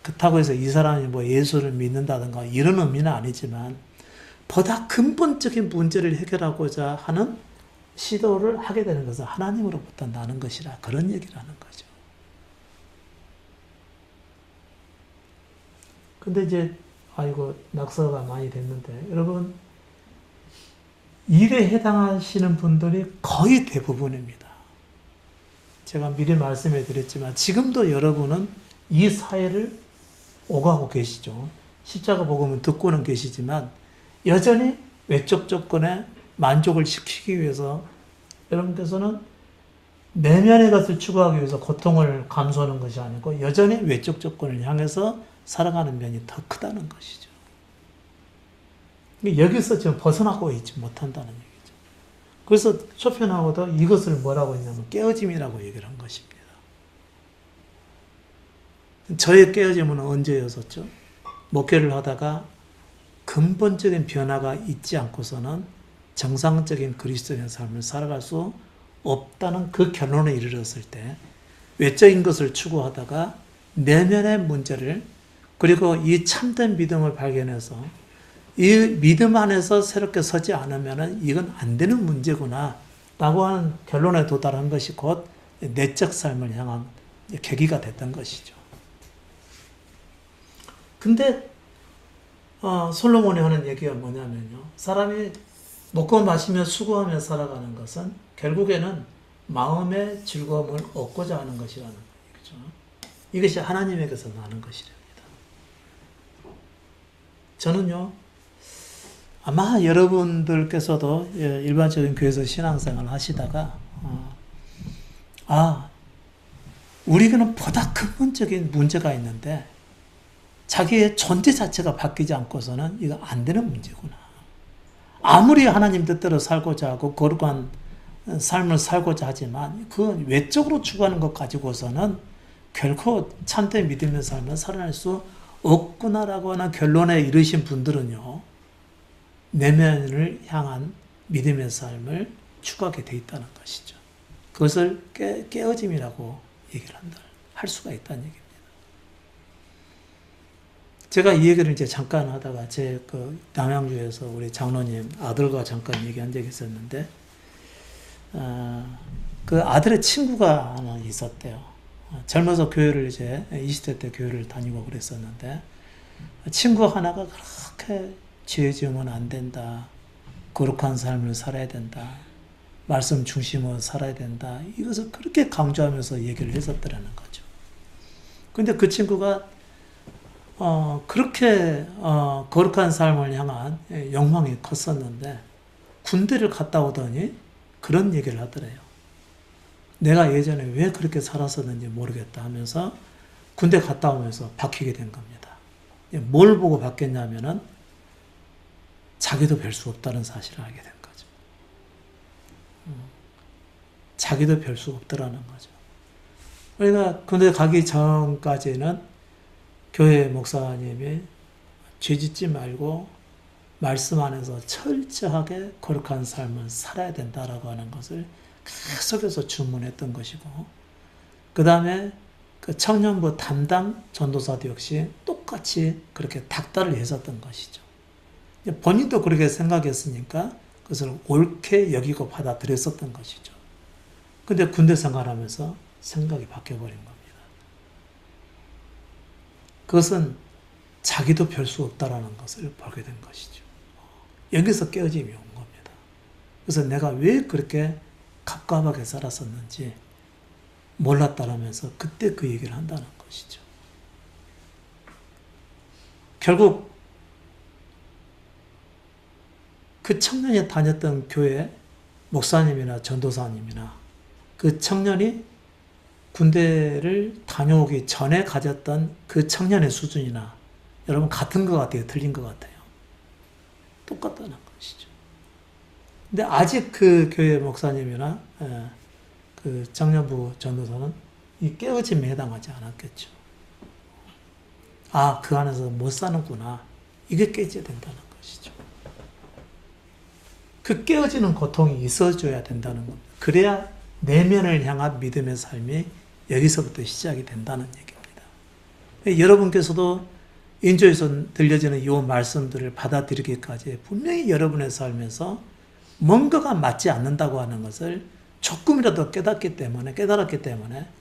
A: 그렇다고 해서 이 사람이 예수를 믿는다든가 이런 의미는 아니지만 보다 근본적인 문제를 해결하고자 하는 시도를 하게 되는 것은 하나님으로부터 나는 것이라, 그런 얘기를 하는 거죠. 근데 이제 낙서가 많이 됐는데, 여러분, 일에 해당하시는 분들이 거의 대부분입니다. 제가 미리 말씀해 드렸지만 지금도 여러분은 이 사회를 오가고 계시죠. 십자가 복음을 듣고는 계시지만 여전히 외적 조건에 만족을 시키기 위해서 여러분께서는 내면의 것을 추구하기 위해서 고통을 감수하는 것이 아니고 여전히 외적 조건을 향해서 살아가는 면이 더 크다는 것이죠. 여기서 지금 벗어나고 있지 못한다는 얘기죠. 그래서 쇼펜하우어도 이것을 뭐라고 했냐면 깨어짐이라고 얘기를 한 것입니다. 저의 깨어짐은 언제였었죠? 목회를 하다가 근본적인 변화가 있지 않고서는 정상적인 그리스도인의 삶을 살아갈 수 없다는 그 결론에 이르렀을 때, 외적인 것을 추구하다가 내면의 문제를, 그리고 이 참된 믿음을 발견해서 이 믿음 안에서 새롭게 서지 않으면 이건 안 되는 문제구나 라고 하는 결론에 도달한 것이 곧 내적 삶을 향한 계기가 됐던 것이죠. 근데 솔로몬이 하는 얘기가 뭐냐면요, 사람이 먹고 마시며 수고하며 살아가는 것은 결국에는 마음의 즐거움을 얻고자 하는 것이라는 얘기죠. 이것이 하나님에게서 나는 것이랍니다. 저는요, 아마 여러분들께서도 일반적인 교회에서 신앙생활을 하시다가 우리에게는 보다 근본적인 문제가 있는데 자기의 존재 자체가 바뀌지 않고서는 이거 안 되는 문제구나. 아무리 하나님 뜻대로 살고자 하고 거룩한 삶을 살고자 하지만 그 외적으로 추구하는 것 가지고서는 결코 참된 믿음의 삶을 살아낼 수 없구나라고 하는 결론에 이르신 분들은요, 내면을 향한 믿음의 삶을 추구하게 돼 있다는 것이죠. 그것을 깨어짐이라고 얘기를 할 수가 있다는 얘기입니다. 제가 이 얘기를 이제 잠깐 하다가 제 그 남양주에서 우리 장로님 아들과 잠깐 얘기한 적이 있었는데, 그 아들의 친구가 하나 있었대요. 젊어서 교회를 이제 20대 때 교회를 다니고 그랬었는데, 친구 하나가 그렇게 죄 지으면 안 된다, 거룩한 삶을 살아야 된다, 말씀 중심으로 살아야 된다, 이것을 그렇게 강조하면서 얘기를 했었더라는 거죠. 근데 그 친구가 그렇게 거룩한 삶을 향한 욕망이 컸었는데 군대를 갔다 오더니 그런 얘기를 하더래요. 내가 예전에 왜 그렇게 살았었는지 모르겠다 하면서 군대 갔다 오면서 바뀌게 된 겁니다. 뭘 보고 바뀌었냐면은 자기도 별 수 없다는 사실을 알게 된 거죠. 자기도 별 수 없더라는 거죠. 그러니까 군대 가기 전까지는 교회 목사님이 죄 짓지 말고 말씀 안에서 철저하게 거룩한 삶을 살아야 된다라고 하는 것을 계속해서 주문했던 것이고, 그 다음에 그 청년부 담당 전도사도 역시 똑같이 그렇게 닥달을 했었던 것이죠. 본인도 그렇게 생각했으니까 그것을 옳게 여기고 받아들였었던 것이죠. 근데 군대 생활하면서 생각이 바뀌어버린 겁니다. 그것은 자기도 별 수 없다라는 것을 보게 된 것이죠. 여기서 깨어짐이 온 겁니다. 그래서 내가 왜 그렇게 갑갑하게 살았었는지 몰랐다라면서 그때 그 얘기를 한다는 것이죠. 결국 그 청년이 다녔던 교회 목사님이나 전도사님이나 그 청년이 군대를 다녀오기 전에 가졌던 그 청년의 수준이나 여러분 같은 것 같아요? 틀린 것 같아요? 똑같다는 것이죠. 근데 아직 그 교회 목사님이나 그 청년부 전도사는 이 깨어짐에 해당하지 않았겠죠. 아, 그 안에서 못 사는구나. 이게 깨져야 된다는 것이죠. 그 깨어지는 고통이 있어줘야 된다는 겁니다. 그래야 내면을 향한 믿음의 삶이 여기서부터 시작이 된다는 얘기입니다. 여러분께서도 인조에서 들려지는 이 말씀들을 받아들이기까지 분명히 여러분의 삶에서 뭔가가 맞지 않는다고 하는 것을 조금이라도 깨달았기 때문에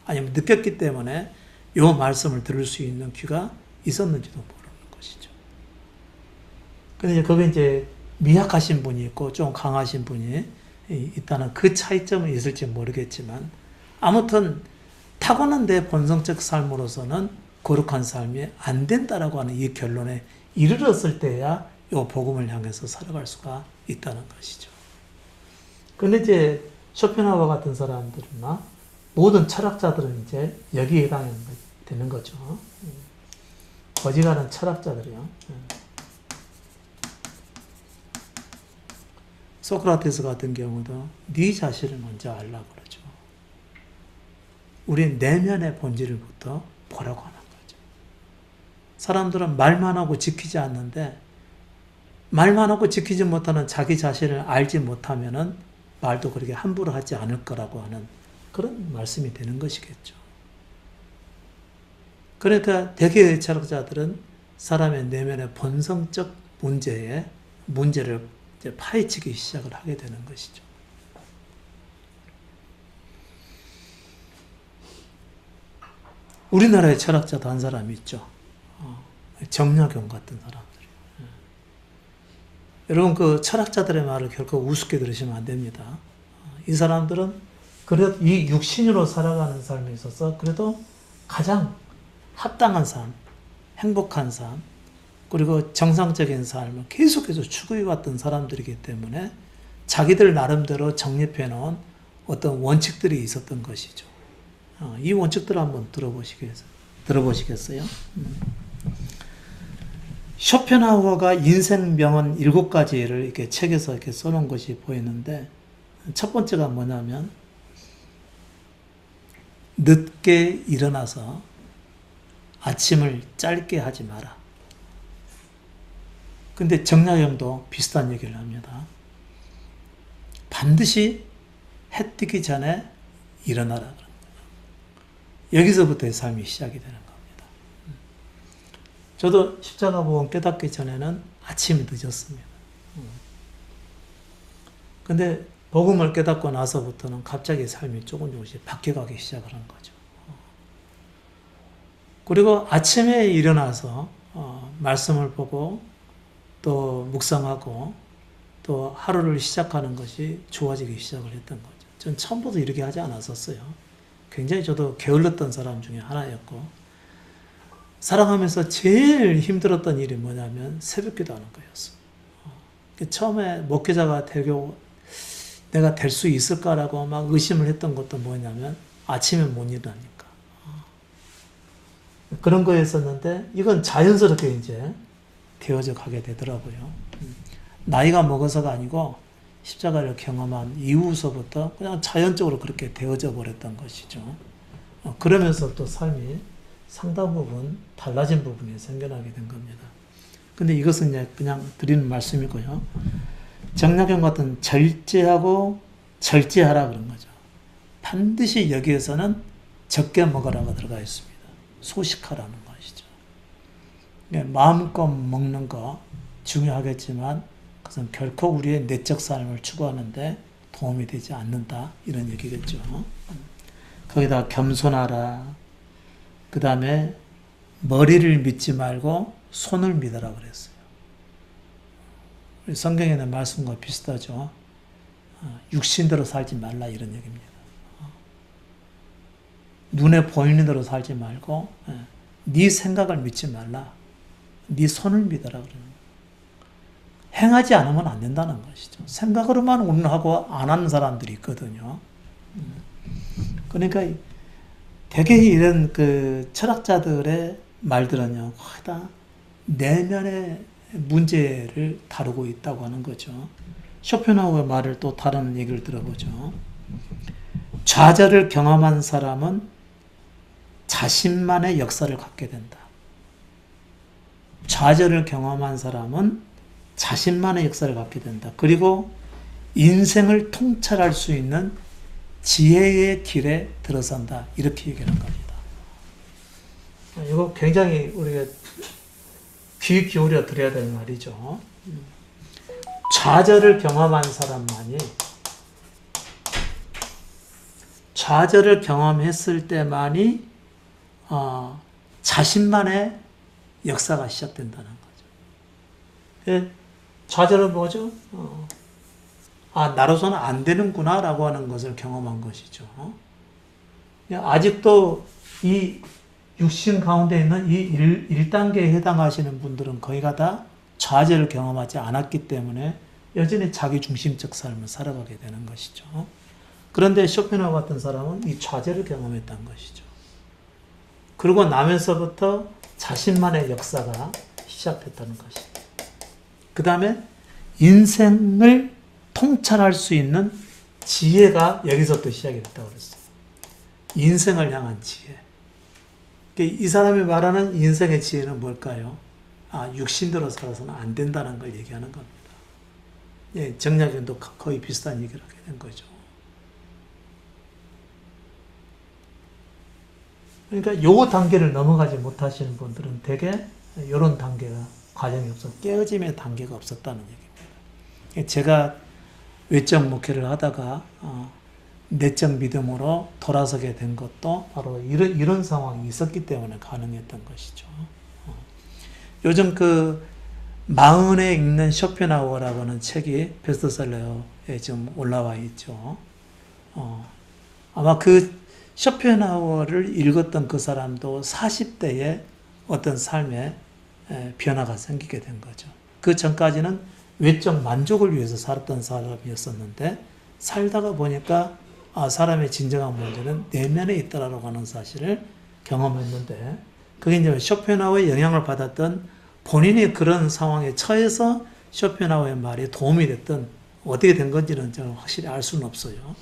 A: 아니면 느꼈기 때문에 이 말씀을 들을 수 있는 귀가 있었는지도 모르는 것이죠. 근데 거기 이제 미약하신 분이 있고 좀 강하신 분이 있다는 그 차이점은 있을지 모르겠지만, 아무튼 타고난 내 본성적 삶으로서는 거룩한 삶이 안 된다라고 하는 이 결론에 이르렀을 때야 이 복음을 향해서 살아갈 수가 있다는 것이죠. 근데 이제 쇼펜하우어 같은 사람들이나 모든 철학자들은 이제 여기에 해당되는 거죠. 거지가는 철학자들이요. 소크라테스 같은 경우도 네 자신을 먼저 알라고 그러죠. 우리 내면의 본질부터 보라고 하는 거죠. 사람들은 말만 하고 지키지 않는데, 말만 하고 지키지 못하는 자기 자신을 알지 못하면은 말도 그렇게 함부로 하지 않을 거라고 하는 그런 말씀이 되는 것이겠죠. 그러니까 대개의 철학자들은 사람의 내면의 본성적 문제를 이제 파헤치기 시작을 하게 되는 것이죠. 우리나라의 철학자도 한 사람이 있죠. 정약용 같은 사람들. 여러분 그 철학자들의 말을 결코 우습게 들으시면 안 됩니다. 이 사람들은 그래도 이 육신으로 살아가는 삶에 있어서 그래도 가장 합당한 삶, 행복한 삶, 그리고 정상적인 삶을 계속해서 추구해왔던 사람들이기 때문에 자기들 나름대로 정립해 놓은 어떤 원칙들이 있었던 것이죠. 이 원칙들을 한번 들어보시겠어요? 쇼펜하우어가 인생 명언 7가지를 이렇게 책에서 이렇게 써놓은 것이 보이는데, 첫 번째가 뭐냐면, 늦게 일어나서 아침을 짧게 하지 마라. 근데 정약용도 비슷한 얘기를 합니다. 반드시 해 뜨기 전에 일어나라 그런 거예요. 여기서부터의 삶이 시작이 되는 겁니다. 저도 십자가 복음 깨닫기 전에는 아침이 늦었습니다. 근데 복음을 깨닫고 나서부터는 갑자기 삶이 조금씩 바뀌어가기 시작을 한 거죠. 그리고 아침에 일어나서 말씀을 보고 또 묵상하고 또 하루를 시작하는 것이 좋아지기 시작을 했던 거죠. 전 처음부터 이렇게 하지 않았었어요. 굉장히 저도 게을렀던 사람 중에 하나였고, 살아가면서 제일 힘들었던 일이 뭐냐면 새벽기도 하는 거였어요. 처음에 목회자가 되고 내가 될 수 있을까라고 막 의심을 했던 것도 뭐냐면 아침에 못 일어나니까. 그런 거였었는데 이건 자연스럽게 이제 되어져 가게 되더라고요. 나이가 먹어서가 아니고 십자가를 경험한 이후서부터 그냥 자연적으로 그렇게 되어져 버렸던 것이죠. 그러면서 또 삶이 상당 부분 달라진 부분이 생겨나게 된 겁니다. 근데 이것은 이제 그냥 드리는 말씀이고요. 정약용 같은 절제하고 절제하라 그런 거죠. 반드시 여기에서는 적게 먹으라고 들어가 있습니다. 소식하라는 것이죠. 마음껏 먹는 거 중요하겠지만 그것은 결코 우리의 내적 삶을 추구하는데 도움이 되지 않는다 이런 얘기겠죠. 거기다 겸손하라. 그 다음에 머리를 믿지 말고 손을 믿으라 그랬어요. 성경에 있는 말씀과 비슷하죠. 육신대로 살지 말라 이런 얘기입니다. 눈에 보이는 대로 살지 말고 네 생각을 믿지 말라. 네 손을 믿어라 그러는 거예요. 행하지 않으면 안 된다는 것이죠. 생각으로만 운하고 안 하는 사람들이 있거든요. 그러니까 되게 이런 그 철학자들의 말들은요, 거의 다 내면의 문제를 다루고 있다고 하는 거죠. 쇼펜하우어의 말을 또 다른 얘기를 들어보죠. 좌절을 경험한 사람은 자신만의 역사를 갖게 된다. 좌절을 경험한 사람은 자신만의 역사를 갖게 된다. 그리고 인생을 통찰할 수 있는 지혜의 길에 들어선다. 이렇게 얘기하는 겁니다. 이거 굉장히 우리가 귀 기울여 드려야 될 말이죠. 좌절을 경험한 사람만이 좌절을 경험했을 때만이 자신만의 역사가 시작된다는 거죠. 좌절은 뭐죠? 나로서는 안 되는구나 라고 하는 것을 경험한 것이죠. 아직도 이 육신 가운데 있는 이 1단계에 해당하시는 분들은 거의가 다 좌절을 경험하지 않았기 때문에 여전히 자기 중심적 삶을 살아가게 되는 것이죠. 그런데 쇼펜하우 같은 사람은 이 좌절을 경험했던 것이죠. 그러고 나면서부터 자신만의 역사가 시작됐다는 것입니다. 그 다음에 인생을 통찰할 수 있는 지혜가 여기서부터 시작이 됐다고 그랬어요. 인생을 향한 지혜. 이 사람이 말하는 인생의 지혜는 뭘까요? 육신대로 살아서는 안 된다는 걸 얘기하는 겁니다. 예, 정약용도 거의 비슷한 얘기를 하게 된 거죠. 그러니까 요 단계를 넘어가지 못하시는 분들은 대개 이런 단계가 과정이 없어 깨어짐의 단계가 없었다는 얘기입니다. 제가 외적 목회를 하다가 내적 믿음으로 돌아서게 된 것도 바로 이런 상황이 있었기 때문에 가능했던 것이죠. 요즘 그 마흔에 읽는 쇼펜하우어라고 하는 책이 베스트셀러에 지금 올라와 있죠. 아마 그 쇼펜하우어를 읽었던 그 사람도 40대에 어떤 삶의 변화가 생기게 된 거죠. 그 전까지는 외적 만족을 위해서 살았던 사람이었었는데 살다가 보니까 사람의 진정한 문제는 내면에 있다라고 하는 사실을 경험했는데 그게 이제 쇼펜하우어의 영향을 받았던 본인이 그런 상황에 처해서 쇼펜하우어의 말이 도움이 됐던 어떻게 된 건지는 저는 확실히 알 수는 없어요.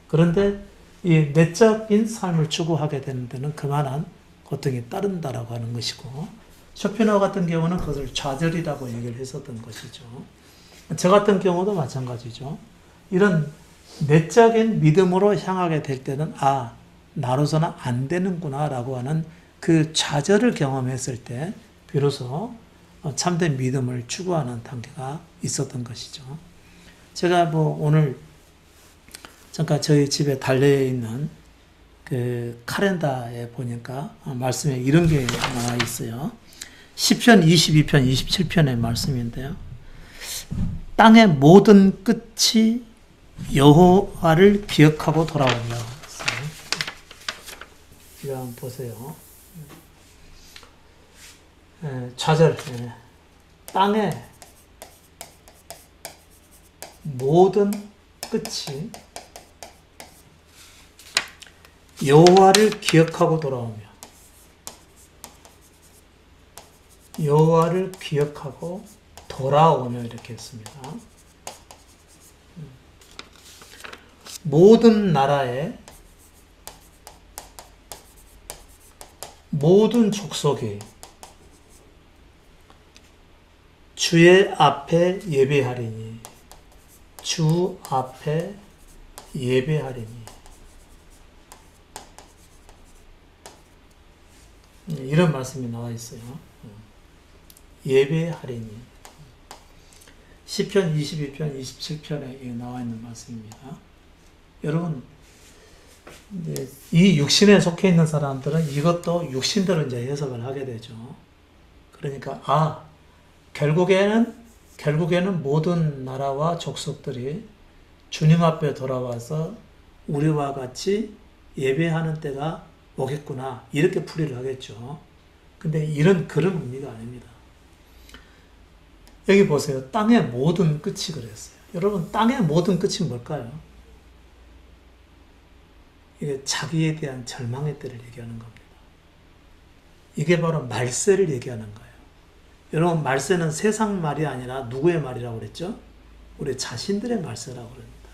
A: 그런데 이 내적인 삶을 추구하게 되는 데는 그만한 고통이 따른다라고 하는 것이고 쇼펜하우어 같은 경우는 그것을 좌절이라고 얘기를 했었던 것이죠. 저 같은 경우도 마찬가지죠. 이런 내적인 믿음으로 향하게 될 때는 나로서는 안 되는구나 라고 하는 그 좌절을 경험했을 때 비로소 참된 믿음을 추구하는 단계가 있었던 것이죠. 제가 오늘 잠깐 저희 집에 달려 있는 그 카렌다에 보니까 말씀에 이런 게 나와 있어요. 시편 22편 27편의 말씀인데요. 땅의 모든 끝이 여호와를 기억하고 돌아오며. 이거 한번 보세요. 좌절. 땅의 모든 끝이 여호와를 기억하고 돌아오며. 여호와를 기억하고 돌아오며 이렇게 했습니다. 모든 나라의 모든 족속이 주의 앞에 예배하리니. 주 앞에 예배하리니. 이런 말씀이 나와 있어요. 예배하리니. 시편 22편 27편에 나와 있는 말씀입니다. 여러분, 이 육신에 속해 있는 사람들은 이것도 육신대로 이제 해석을 하게 되죠. 그러니까 결국에는 모든 나라와 족속들이 주님 앞에 돌아와서 우리와 같이 예배하는 때가 오겠구나, 이렇게 풀이를 하겠죠. 근데 그런 의미가 아닙니다. 여기 보세요. 땅의 모든 끝이 그랬어요. 여러분, 땅의 모든 끝이 뭘까요? 이게 자기에 대한 절망의 때를 얘기하는 겁니다. 이게 바로 말세를 얘기하는 거예요. 여러분, 말세는 세상 말이 아니라 누구의 말이라고 그랬죠? 우리 자신들의 말세라고 그럽니다.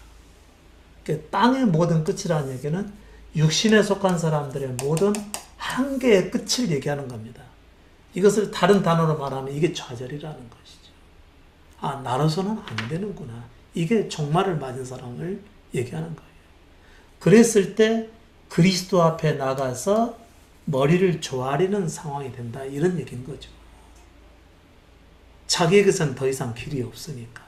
A: 그러니까 땅의 모든 끝이라는 얘기는 육신에 속한 사람들의 모든 한계의 끝을 얘기하는 겁니다. 이것을 다른 단어로 말하면 이게 좌절이라는 것이죠. 나로서는 안 되는구나. 이게 종말을 맞은 사람을 얘기하는 거예요. 그랬을 때 그리스도 앞에 나가서 머리를 조아리는 상황이 된다, 이런 얘기인 거죠. 자기에게선 더 이상 길이 없으니까.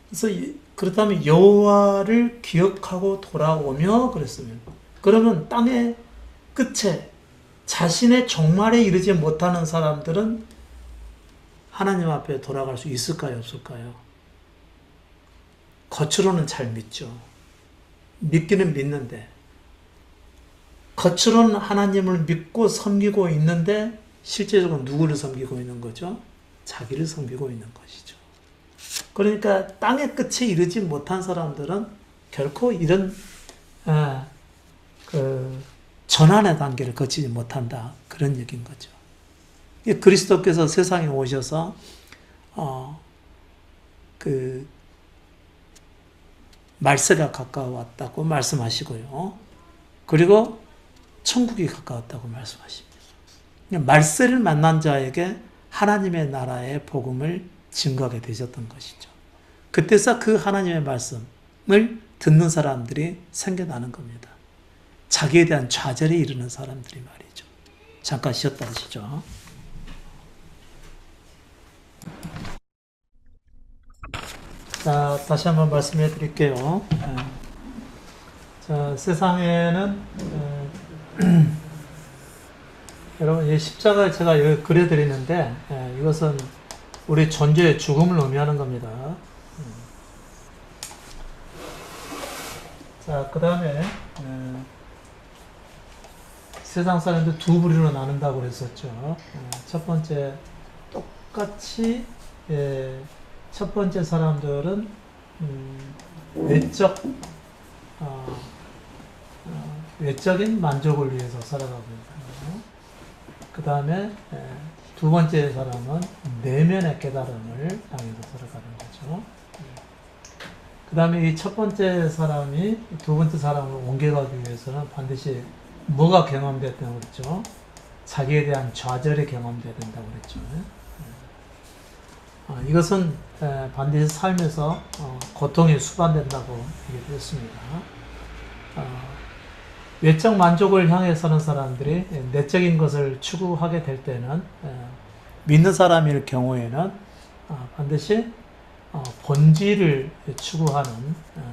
A: 그래서 그렇다면 여호와를 기억하고 돌아오며 그랬으면, 그러면 땅의 끝에 자신의 종말에 이르지 못하는 사람들은 하나님 앞에 돌아갈 수 있을까요, 없을까요? 겉으로는 잘 믿죠. 믿기는 믿는데, 겉으로는 하나님을 믿고 섬기고 있는데 실제적으로 누구를 섬기고 있는 거죠? 자기를 섬기고 있는 것이죠. 그러니까 땅의 끝에 이르지 못한 사람들은 결코 이런 전환의 단계를 거치지 못한다, 그런 얘기인 거죠. 그리스도께서 세상에 오셔서 말세가 가까워왔다고 말씀하시고요. 그리고 천국이 가까웠다고 말씀하십니다. 말세를 만난 자에게 하나님의 나라의 복음을 증거하게 되셨던 것이죠. 그때서 그 하나님의 말씀을 듣는 사람들이 생겨나는 겁니다. 자기에 대한 좌절에 이르는 사람들이 말이죠. 잠깐 쉬었다 하시죠. 자, 다시 한번 말씀해 드릴게요. 자, 세상에는 여러분, 이 십자가를 제가 여기 그려드리는데 이것은 우리 존재의 죽음을 의미하는 겁니다. 자, 그 다음에 세상 사람들 두 부류로 나눈다고 그랬었죠. 첫 번째, 똑같이 첫 번째 사람들은 외적인 만족을 위해서 살아가고 있고, 그 다음에 두 번째 사람은 내면의 깨달음을 향해서 살아가는 거죠. 그 다음에 이 첫 번째 사람이 두 번째 사람을 옮겨가기 위해서는 반드시 뭐가 경험됐다고 그랬죠? 자기에 대한 좌절이 경험돼야 된다고 그랬죠. 이것은 반드시 삶에서 고통이 수반된다고 얘기했습니다. 외적 만족을 향해 서는 사람들이 내적인 것을 추구하게 될 때는 믿는 사람일 경우에는 반드시 본질을 추구하는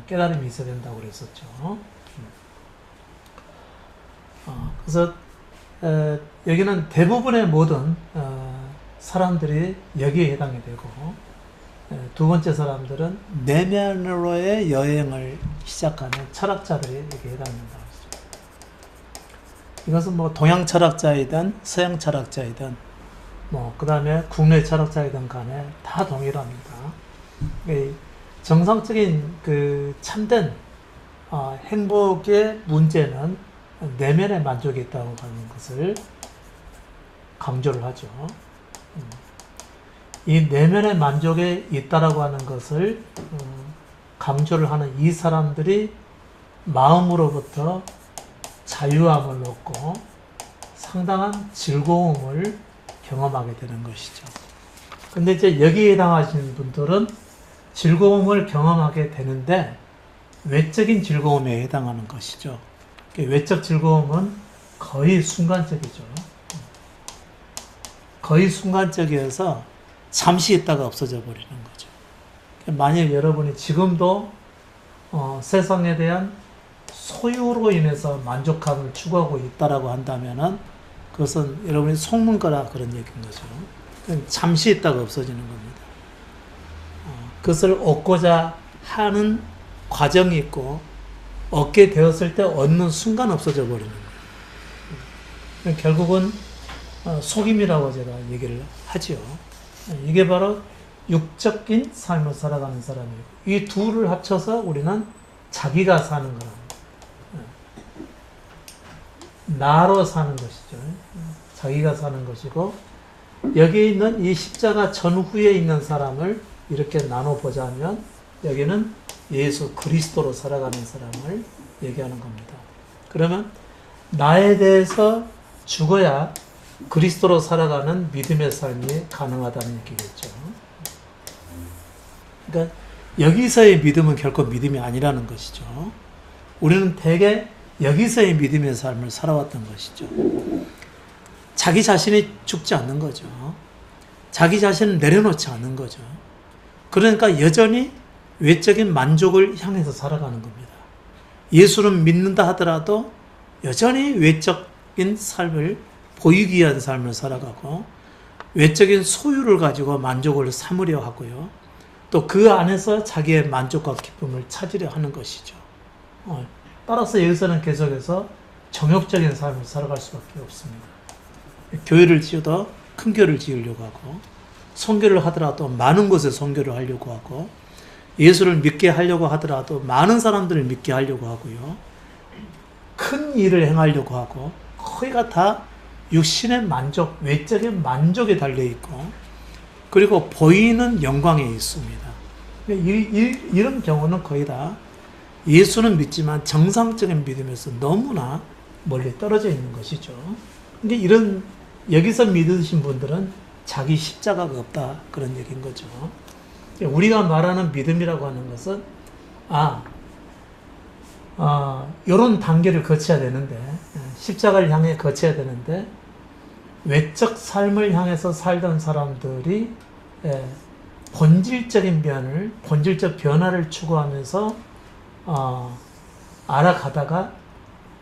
A: 깨달음이 있어야 된다고 그랬었죠. 그래서 여기는 대부분의 모든 사람들이 여기에 해당이 되고, 두 번째 사람들은 내면으로의 여행을 시작하는 철학자들이 여기에 해당된다. 이것은 뭐 동양 철학자이든 서양 철학자이든 그 다음에 국내 철학자이든 간에 다 동일합니다. 정상적인 그 참된 행복의 문제는 내면의 만족이 있다고 하는 것을 강조를 하죠. 이 내면의 만족에 있다라고 하는 것을 강조를 하는 이 사람들이 마음으로부터 자유함을 얻고 상당한 즐거움을 경험하게 되는 것이죠. 근데 이제 여기에 해당하시는 분들은 즐거움을 경험하게 되는데 외적인 즐거움에 해당하는 것이죠. 외적 즐거움은 거의 순간적이죠. 거의 순간적이어서 잠시 있다가 없어져 버리는 거죠. 만약 여러분이 지금도 세상에 대한 소유로 인해서 만족감을 추구하고 있다라고 한다면은 그것은 여러분이 속는 거라 그런 얘기인 거죠. 잠시 있다가 없어지는 겁니다. 그것을 얻고자 하는 과정이 있고 얻게 되었을 때 얻는 순간 없어져 버리는 거예요. 결국은 속임이라고 제가 얘기를 하지요. 이게 바로 육적인 삶을 살아가는 사람이고, 이 둘을 합쳐서 우리는 자기가 사는 거랍니다. 나로 사는 것이죠. 자기가 사는 것이고, 여기에 있는 이 십자가 전후에 있는 사람을 이렇게 나눠보자면 여기는 예수 그리스도로 살아가는 사람을 얘기하는 겁니다. 그러면 나에 대해서 죽어야 그리스도로 살아가는 믿음의 삶이 가능하다는 얘기겠죠. 그러니까 여기서의 믿음은 결코 믿음이 아니라는 것이죠. 우리는 대개 여기서의 믿음의 삶을 살아왔던 것이죠. 자기 자신이 죽지 않는 거죠. 자기 자신을 내려놓지 않는 거죠. 그러니까 여전히 외적인 만족을 향해서 살아가는 겁니다. 예수를 믿는다 하더라도 여전히 외적인 삶을 보이기 위한 삶을 살아가고 외적인 소유를 가지고 만족을 삼으려 하고요. 또 그 안에서 자기의 만족과 기쁨을 찾으려 하는 것이죠. 따라서 여기서는 계속해서 정욕적인 삶을 살아갈 수밖에 없습니다. 교회를 지어도 큰 교회를 지으려고 하고, 선교를 하더라도 많은 곳에 선교를 하려고 하고, 예수를 믿게 하려고 하더라도 많은 사람들을 믿게 하려고 하고요. 큰 일을 행하려고 하고, 거기가 다 육신의 만족, 외적인 만족에 달려있고, 그리고 보이는 영광에 있습니다. 이런 경우는 거의 다 예수는 믿지만 정상적인 믿음에서 너무나 멀리 떨어져 있는 것이죠. 근데 이런 여기서 믿으신 분들은 자기 십자가가 없다 그런 얘기인 거죠. 우리가 말하는 믿음이라고 하는 것은 이런 단계를 거쳐야 되는데, 십자가를 향해 거쳐야 되는데 외적 삶을 향해서 살던 사람들이 본질적 변화를 추구하면서 알아가다가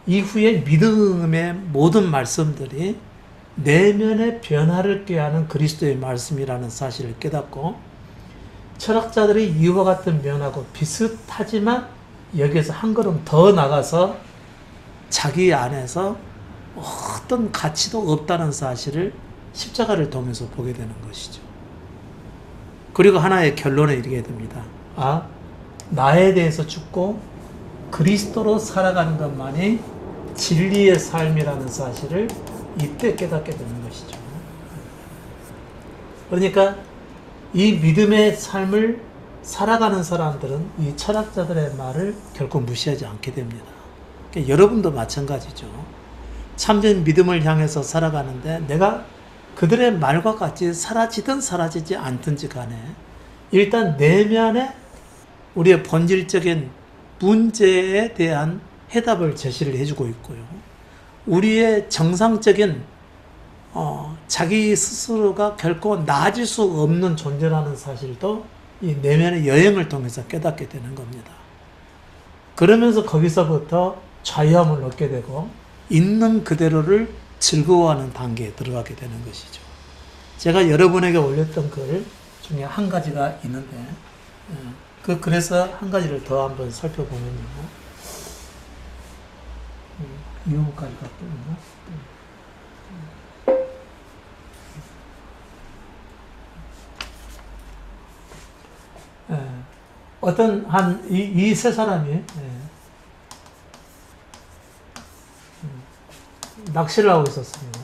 A: 이후에 믿음의 모든 말씀들이 내면의 변화를 꾀하는 그리스도의 말씀이라는 사실을 깨닫고, 철학자들이 이와 같은 면하고 비슷하지만 여기에서 한 걸음 더 나가서 자기 안에서 어떤 가치도 없다는 사실을 십자가를 통해서 보게 되는 것이죠. 그리고 하나의 결론에 이르게 됩니다. 나에 대해서 죽고 그리스도로 살아가는 것만이 진리의 삶이라는 사실을 이때 깨닫게 되는 것이죠. 그러니까 이 믿음의 삶을 살아가는 사람들은 이 철학자들의 말을 결코 무시하지 않게 됩니다. 그러니까 여러분도 마찬가지죠. 참된 믿음을 향해서 살아가는데 내가 그들의 말과 같이 사라지든 사라지지 않든지 간에 일단 내면에 우리의 본질적인 문제에 대한 해답을 제시를 해주고 있고요. 우리의 정상적인 자기 스스로가 결코 나아질 수 없는 존재라는 사실도 이 내면의 여행을 통해서 깨닫게 되는 겁니다. 그러면서 거기서부터 자유함을 얻게 되고 있는 그대로를 즐거워하는 단계에 들어가게 되는 것이죠. 제가 여러분에게 올렸던 글 중에 한 가지가 있는데 그래서 한 가지를 더 한번 살펴보면요. 이용까지 갖고 있나? 어떤 이 세 사람이 낚시를 하고 있었습니다.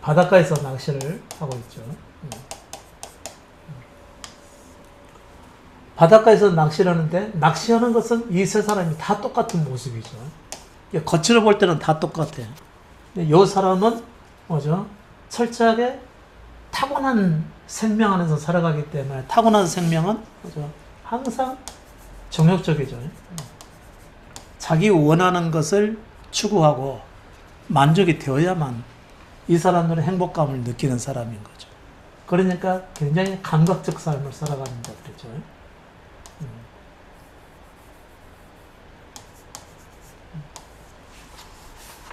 A: 바닷가에서 낚시를 하고 있죠. 바닷가에서 낚시를 하는데 낚시하는 것은 이 세 사람이 다 똑같은 모습이죠. 겉으로 볼 때는 다 똑같아요. 근데 이 사람은 뭐죠? 철저하게 타고난 생명 안에서 살아가기 때문에 타고난 생명은 뭐죠? 항상 정욕적이죠. 자기 원하는 것을 추구하고 만족이 되어야만 이 사람들은 행복감을 느끼는 사람인 거죠. 그러니까 굉장히 감각적 삶을 살아가는다 그랬죠.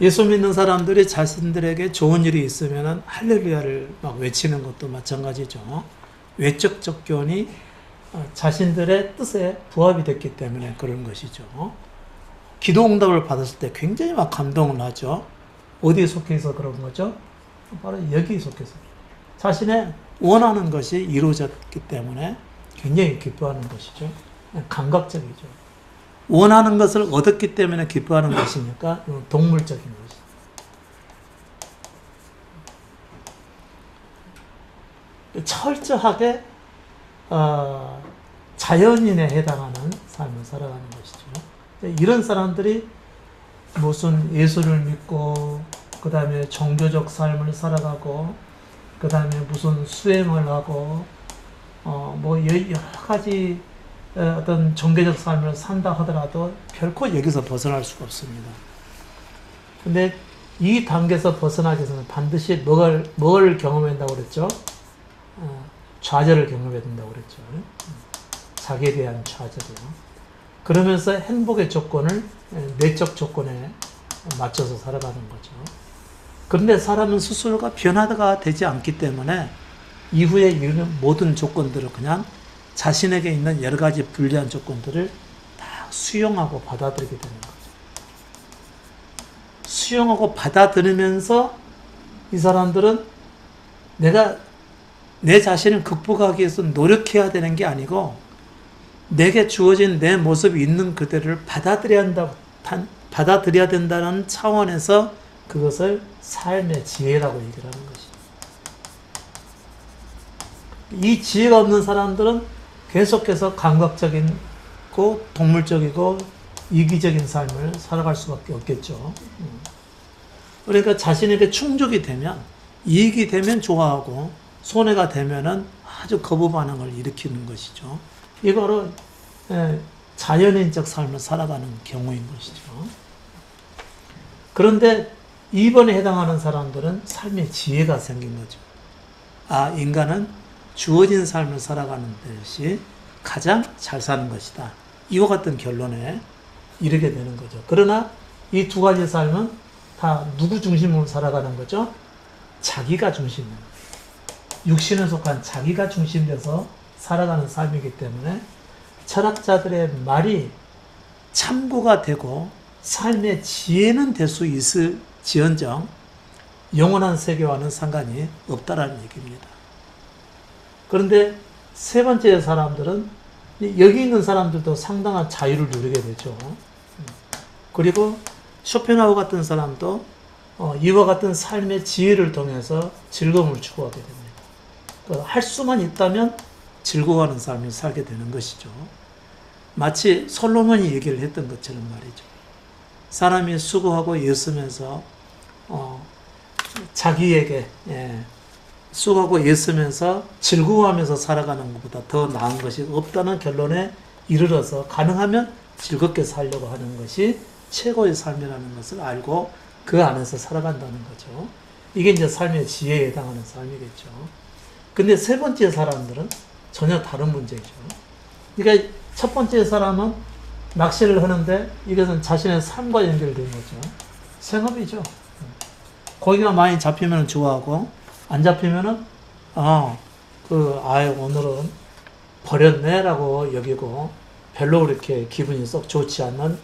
A: 예수 믿는 사람들이 자신들에게 좋은 일이 있으면 할렐루야를 막 외치는 것도 마찬가지죠. 외적 접견이 자신들의 뜻에 부합이 됐기 때문에 그런 것이죠. 기도 응답을 받았을 때 굉장히 막 감동을 하죠. 어디에 속해서 그런 거죠? 바로 여기에 속해서. 자신의 원하는 것이 이루어졌기 때문에 굉장히 기뻐하는 것이죠. 감각적이죠. 원하는 것을 얻었기 때문에 기뻐하는 것이니까 동물적인 것이죠. 철저하게 자연인에 해당하는 삶을 살아가는 것이죠. 이런 사람들이 무슨 예수를 믿고 그 다음에 종교적 삶을 살아가고 그 다음에 무슨 수행을 하고 뭐 여러 가지 어떤 종교적 삶을 산다 하더라도 결코 여기서 벗어날 수가 없습니다. 근데 이 단계에서 벗어나기 위해서는 반드시 뭘 경험한다고 그랬죠? 좌절을 경험해야 된다고 그랬죠. 자기에 대한 좌절이요. 그러면서 행복의 조건을 내적 조건에 맞춰서 살아가는 거죠. 그런데 사람은 스스로가 변화가 되지 않기 때문에 이후에 이르는 모든 조건들을 그냥 자신에게 있는 여러 가지 불리한 조건들을 다 수용하고 받아들이게 되는 거죠. 수용하고 받아들이면서 이 사람들은 내가 내 자신을 극복하기 위해서 노력해야 되는 게 아니고 내게 주어진 내 모습이 있는 그대로를 받아들여야 된다는 차원에서 그것을 삶의 지혜라고 얘기를 하는 것입니다. 이 지혜가 없는 사람들은 계속해서 감각적이고 동물적이고 이기적인 삶을 살아갈 수밖에 없겠죠. 그러니까 자신에게 충족이 되면, 이익이 되면 좋아하고 손해가 되면은 아주 거부 반응을 일으키는 것이죠. 이거 바로 자연인적 삶을 살아가는 경우인 것이죠. 그런데 이번에 해당하는 사람들은 삶의 지혜가 생긴 거죠. 인간은 주어진 삶을 살아가는 것이 가장 잘 사는 것이다. 이와 같은 결론에 이르게 되는 거죠. 그러나 이 두 가지 삶은 다 누구 중심으로 살아가는 거죠? 자기가 중심입니다. 육신에 속한 자기가 중심돼서 살아가는 삶이기 때문에 철학자들의 말이 참고가 되고 삶의 지혜는 될 수 있을지언정 영원한 세계와는 상관이 없다라는 얘기입니다. 그런데 세 번째 사람들은 여기 있는 사람들도 상당한 자유를 누리게 되죠. 그리고 쇼펜하우어 같은 사람도 이와 같은 삶의 지혜를 통해서 즐거움을 추구하게 됩니다. 할 수만 있다면 즐거워하는 삶을 살게 되는 것이죠. 마치 솔로몬이 얘기를 했던 것처럼 말이죠. 사람이 수고하고 애쓰면서 자기에게 쑥하고 애쓰면서 즐거워하면서 살아가는 것보다 더 나은 것이 없다는 결론에 이르러서 가능하면 즐겁게 살려고 하는 것이 최고의 삶이라는 것을 알고 그 안에서 살아간다는 거죠. 이게 이제 삶의 지혜에 해당하는 삶이겠죠. 근데 세 번째 사람들은 전혀 다른 문제죠. 그러니까 첫 번째 사람은 낚시를 하는데 이것은 자신의 삶과 연결된 거죠. 생업이죠. 고기가 많이 잡히면 좋아하고 안 잡히면은 오늘은 버렸네라고 여기고 별로 그렇게 기분이 썩 좋지 않는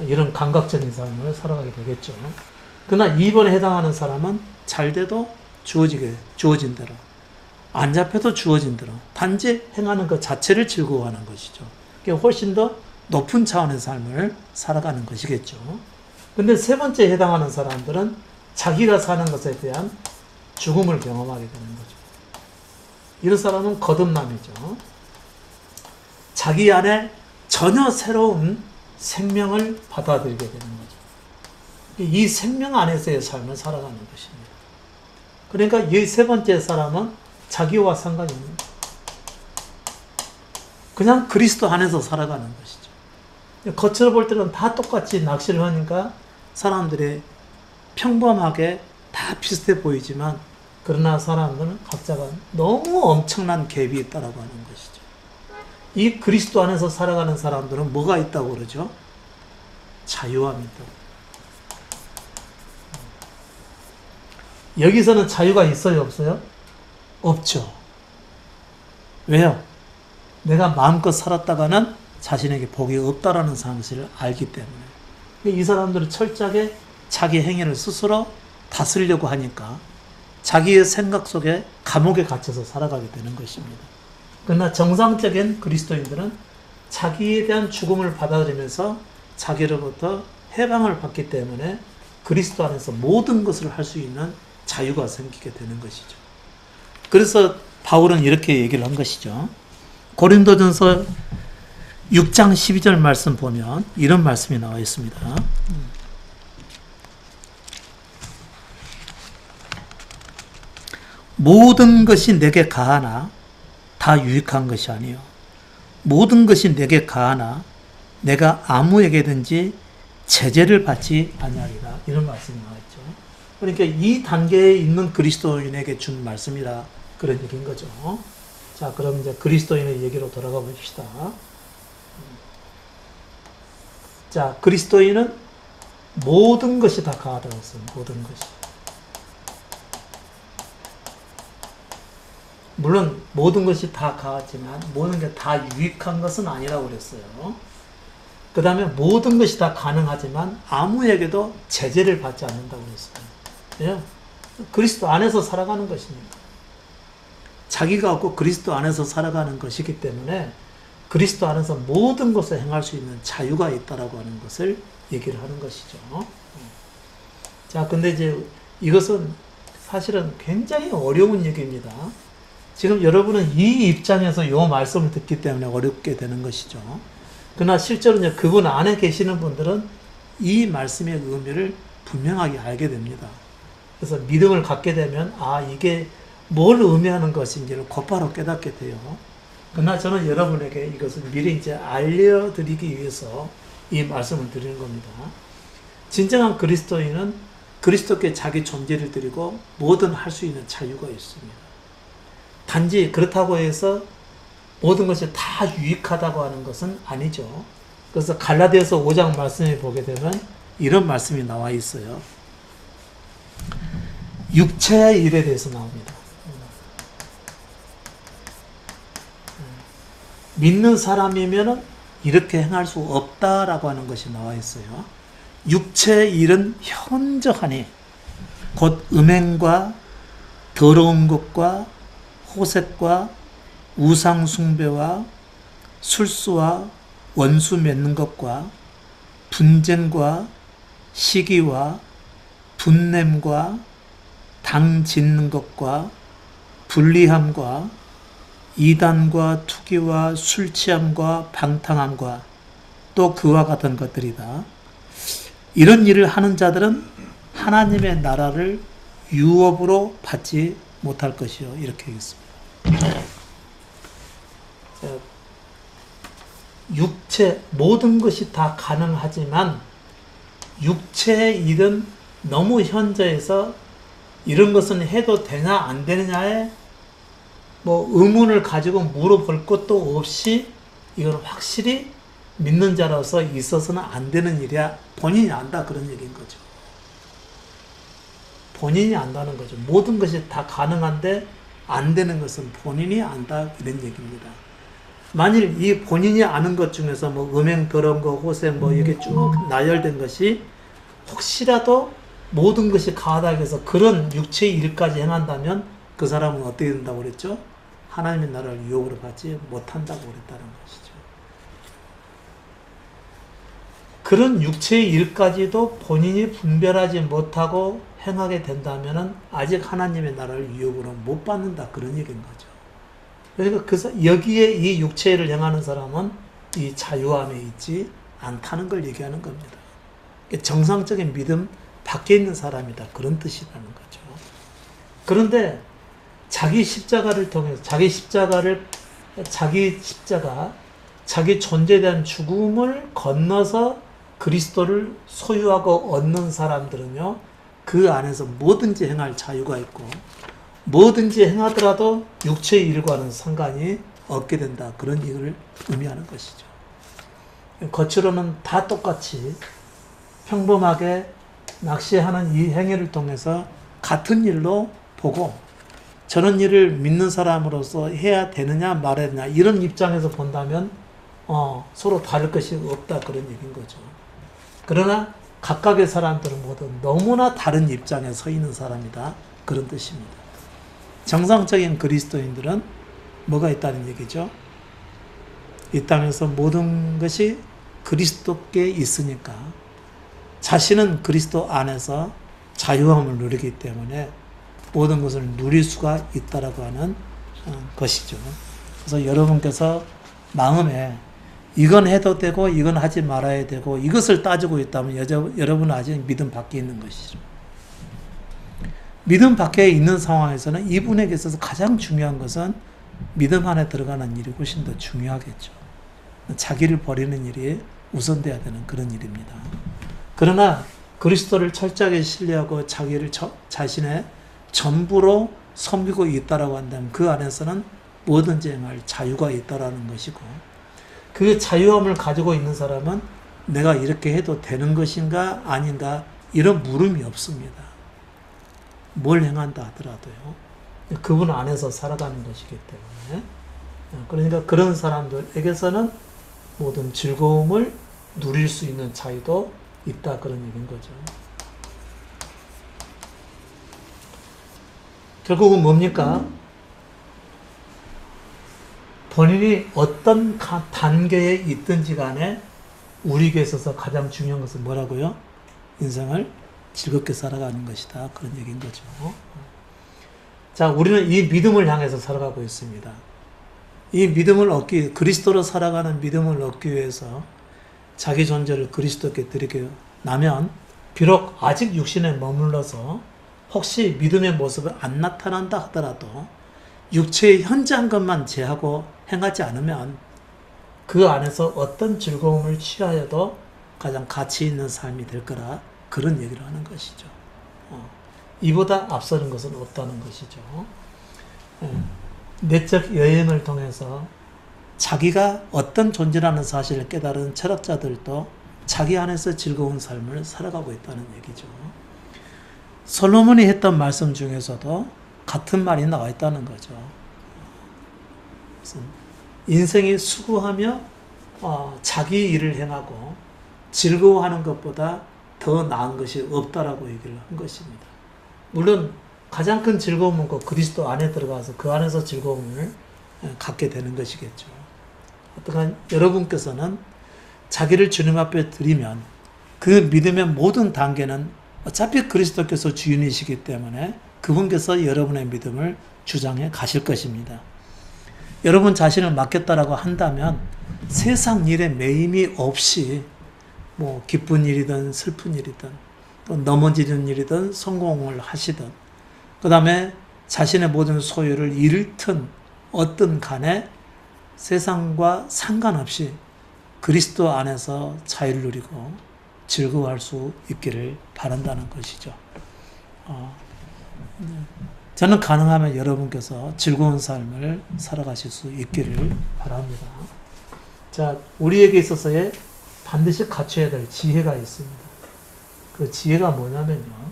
A: 이런 감각적인 삶을 살아가게 되겠죠. 그러나 2번에 해당하는 사람은 잘 돼도 주어진 대로, 안 잡혀도 주어진 대로 단지 행하는 것 자체를 즐거워하는 것이죠. 그게 훨씬 더 높은 차원의 삶을 살아가는 것이겠죠. 근데 세 번째에 해당하는 사람들은 자기가 사는 것에 대한 죽음을 경험하게 되는 거죠. 이런 사람은 거듭남이죠. 자기 안에 전혀 새로운 생명을 받아들이게 되는 거죠. 이 생명 안에서의 삶을 살아가는 것입니다. 그러니까 이 세 번째 사람은 자기와 상관이 없는 거예요. 그냥 그리스도 안에서 살아가는 것이죠. 겉으로 볼 때는 다 똑같이 낚시를 하니까 사람들이 평범하게 다 비슷해 보이지만 그러나 사람들은 각자가 너무 엄청난 갭이 있다라고 하는 것이죠. 이 그리스도 안에서 살아가는 사람들은 뭐가 있다고 그러죠? 자유함이 있다고. 여기서는 자유가 있어요, 없어요? 없죠. 왜요? 내가 마음껏 살았다가는 자신에게 복이 없다라는 사실을 알기 때문에. 이 사람들은 철저하게 자기 행위를 스스로 다스리려고 하니까 자기의 생각 속에 감옥에 갇혀서 살아가게 되는 것입니다. 그러나 정상적인 그리스도인들은 자기에 대한 죽음을 받아들이면서 자기로부터 해방을 받기 때문에 그리스도 안에서 모든 것을 할 수 있는 자유가 생기게 되는 것이죠. 그래서 바울은 이렇게 얘기를 한 것이죠. 고린도전서 6장 12절 말씀 보면 이런 말씀이 나와 있습니다. 모든 것이 내게 가하나 다 유익한 것이 아니요 모든 것이 내게 가하나 내가 아무에게든지 제재를 받지 아니하리라. 이런 말씀이 나와 있죠. 그러니까 이 단계에 있는 그리스도인에게 준 말씀이라 그런 얘기인 거죠. 자, 그럼 이제 그리스도인의 얘기로 돌아가 봅시다. 자, 그리스도인은 모든 것이 다 가하다고 했어요. 모든 것이. 물론 모든 것이 다 가하지만 모든 게 다 유익한 것은 아니라고 그랬어요. 그 다음에 모든 것이 다 가능하지만 아무에게도 제재를 받지 않는다고 그랬어요. 왜요? 그리스도 안에서 살아가는 것입니다. 자기가 없고 그리스도 안에서 살아가는 것이기 때문에 그리스도 안에서 모든 것을 행할 수 있는 자유가 있다라고 하는 것을 얘기를 하는 것이죠. 자, 근데 이제 이것은 사실은 굉장히 어려운 얘기입니다. 지금 여러분은 이 입장에서 이 말씀을 듣기 때문에 어렵게 되는 것이죠. 그러나 실제로 이제 그분 안에 계시는 분들은 이 말씀의 의미를 분명하게 알게 됩니다. 그래서 믿음을 갖게 되면 이게 뭘 의미하는 것인지를 곧바로 깨닫게 돼요. 그러나 저는 여러분에게 이것을 미리 이제 알려드리기 위해서 이 말씀을 드리는 겁니다. 진정한 그리스도인은 그리스도께 자기 존재를 드리고 뭐든 할 수 있는 자유가 있습니다. 단지 그렇다고 해서 모든 것이 다 유익하다고 하는 것은 아니죠. 그래서 갈라디아서 5장 말씀을 보게 되면 이런 말씀이 나와 있어요. 육체의 일에 대해서 나옵니다. 믿는 사람이면 이렇게 행할 수 없다라고 하는 것이 나와 있어요. 육체의 일은 현저하니 곧 음행과 더러운 것과 호색과 우상 숭배와 술수와 원수 맺는 것과 분쟁과 시기와 분냄과 당 짓는 것과 불리함과 이단과 투기와 술취함과 방탕함과 또 그와 같은 것들이다. 이런 일을 하는 자들은 하나님의 나라를 유업으로 받지 못할 것이요. 이렇게 하겠습니다. 육체, 모든 것이 다 가능하지만 육체의 일은 너무 현저해서 이런 것은 해도 되냐 안 되느냐에 뭐 의문을 가지고 물어볼 것도 없이 이건 확실히 믿는 자로서 있어서는 안 되는 일이야. 본인이 안다, 그런 얘기인 거죠. 본인이 안다는 거죠. 모든 것이 다 가능한데 안 되는 것은 본인이 안다, 이런 얘기입니다. 만일 이 본인이 아는 것 중에서 뭐 음행, 더러운 거, 호색 뭐 이게 쭉 나열된 것이 혹시라도 모든 것이 가하다고 해서 그런 육체의 일까지 행한다면 그 사람은 어떻게 된다고 그랬죠? 하나님의 나라를 유혹으로 받지 못한다고 그랬다는 것이죠. 그런 육체의 일까지도 본인이 분별하지 못하고 행하게 된다면 아직 하나님의 나라를 유혹으로 못 받는다, 그런 얘기인 거죠. 그러니까 여기에 이 육체의 일을 행하는 사람은 이 자유함에 있지 않다는 걸 얘기하는 겁니다. 정상적인 믿음 밖에 있는 사람이다, 그런 뜻이라는 거죠. 그런데 자기 십자가를 통해서 자기 십자가, 자기 존재에 대한 죽음을 건너서 그리스도를 소유하고 얻는 사람들은요, 그 안에서 뭐든지 행할 자유가 있고 뭐든지 행하더라도 육체의 일과는 상관이 없게 된다, 그런 얘기를 의미하는 것이죠. 겉으로는 다 똑같이 평범하게 낚시하는 이 행위를 통해서 같은 일로 보고 저런 일을 믿는 사람으로서 해야 되느냐 말아야 되느냐 이런 입장에서 본다면 서로 다를 것이 없다, 그런 얘기인 거죠. 그러나 각각의 사람들은 모두 너무나 다른 입장에 서 있는 사람이다, 그런 뜻입니다. 정상적인 그리스도인들은 뭐가 있다는 얘기죠? 이 땅에서 모든 것이 그리스도께 있으니까 자신은 그리스도 안에서 자유함을 누리기 때문에 모든 것을 누릴 수가 있다라고 하는 것이죠. 그래서 여러분께서 마음에 이건 해도 되고 이건 하지 말아야 되고 이것을 따지고 있다면 여러분은 아직 믿음 밖에 있는 것이죠. 믿음 밖에 있는 상황에서는 이분에게 있어서 가장 중요한 것은 믿음 안에 들어가는 일이 훨씬 더 중요하겠죠. 자기를 버리는 일이 우선돼야 되는 그런 일입니다. 그러나 그리스도를 철저하게 신뢰하고 자기를 자신의 전부로 섬기고 있다라고 한다면 그 안에서는 뭐든지 행할 자유가 있다라는 것이고, 그 자유함을 가지고 있는 사람은 내가 이렇게 해도 되는 것인가 아닌가 이런 물음이 없습니다. 뭘 행한다 하더라도요, 그분 안에서 살아가는 것이기 때문에. 그러니까 그런 사람들에게서는 모든 즐거움을 누릴 수 있는 자유도 있다, 그런 얘기인 거죠. 결국은 뭡니까? 본인이 어떤 단계에 있든지 간에 우리에게 있어서 가장 중요한 것은 뭐라고요? 인생을 즐겁게 살아가는 것이다, 그런 얘기인 거죠. 자, 우리는 이 믿음을 향해서 살아가고 있습니다. 이 믿음을 그리스도로 살아가는 믿음을 얻기 위해서 자기 존재를 그리스도께 드리게 나면 비록 아직 육신에 머물러서 혹시 믿음의 모습이 안 나타난다 하더라도 육체의 현저한 것만 제하고 행하지 않으면 그 안에서 어떤 즐거움을 취하여도 가장 가치 있는 삶이 될 거라, 그런 얘기를 하는 것이죠. 이보다 앞서는 것은 없다는 것이죠. 내적 여행을 통해서 자기가 어떤 존재라는 사실을 깨달은 철학자들도 자기 안에서 즐거운 삶을 살아가고 있다는 얘기죠. 솔로몬이 했던 말씀 중에서도 같은 말이 나와 있다는 거죠. 인생이 수고하며 자기 일을 행하고 즐거워하는 것보다 더 나은 것이 없다라고 얘기를 한 것입니다. 물론 가장 큰 즐거움은 그리스도 안에 들어가서 그 안에서 즐거움을 갖게 되는 것이겠죠. 어떠한 여러분께서는 자기를 주님 앞에 드리면 그 믿음의 모든 단계는 어차피 그리스도께서 주인이시기 때문에 그분께서 여러분의 믿음을 주장해 가실 것입니다. 여러분 자신을 맡겼다라고 한다면 세상 일에 매임이 없이 기쁜 일이든 슬픈 일이든 또 넘어지는 일이든 성공을 하시든 그 다음에 자신의 모든 소유를 잃든 얻든 간에 세상과 상관없이 그리스도 안에서 자유를 누리고 즐거워할 수 있기를 바란다는 것이죠. 저는 가능하면 여러분께서 즐거운 삶을 살아가실 수 있기를 바랍니다. 자, 우리에게 있어서의 반드시 갖춰야 될 지혜가 있습니다. 그 지혜가 뭐냐면요.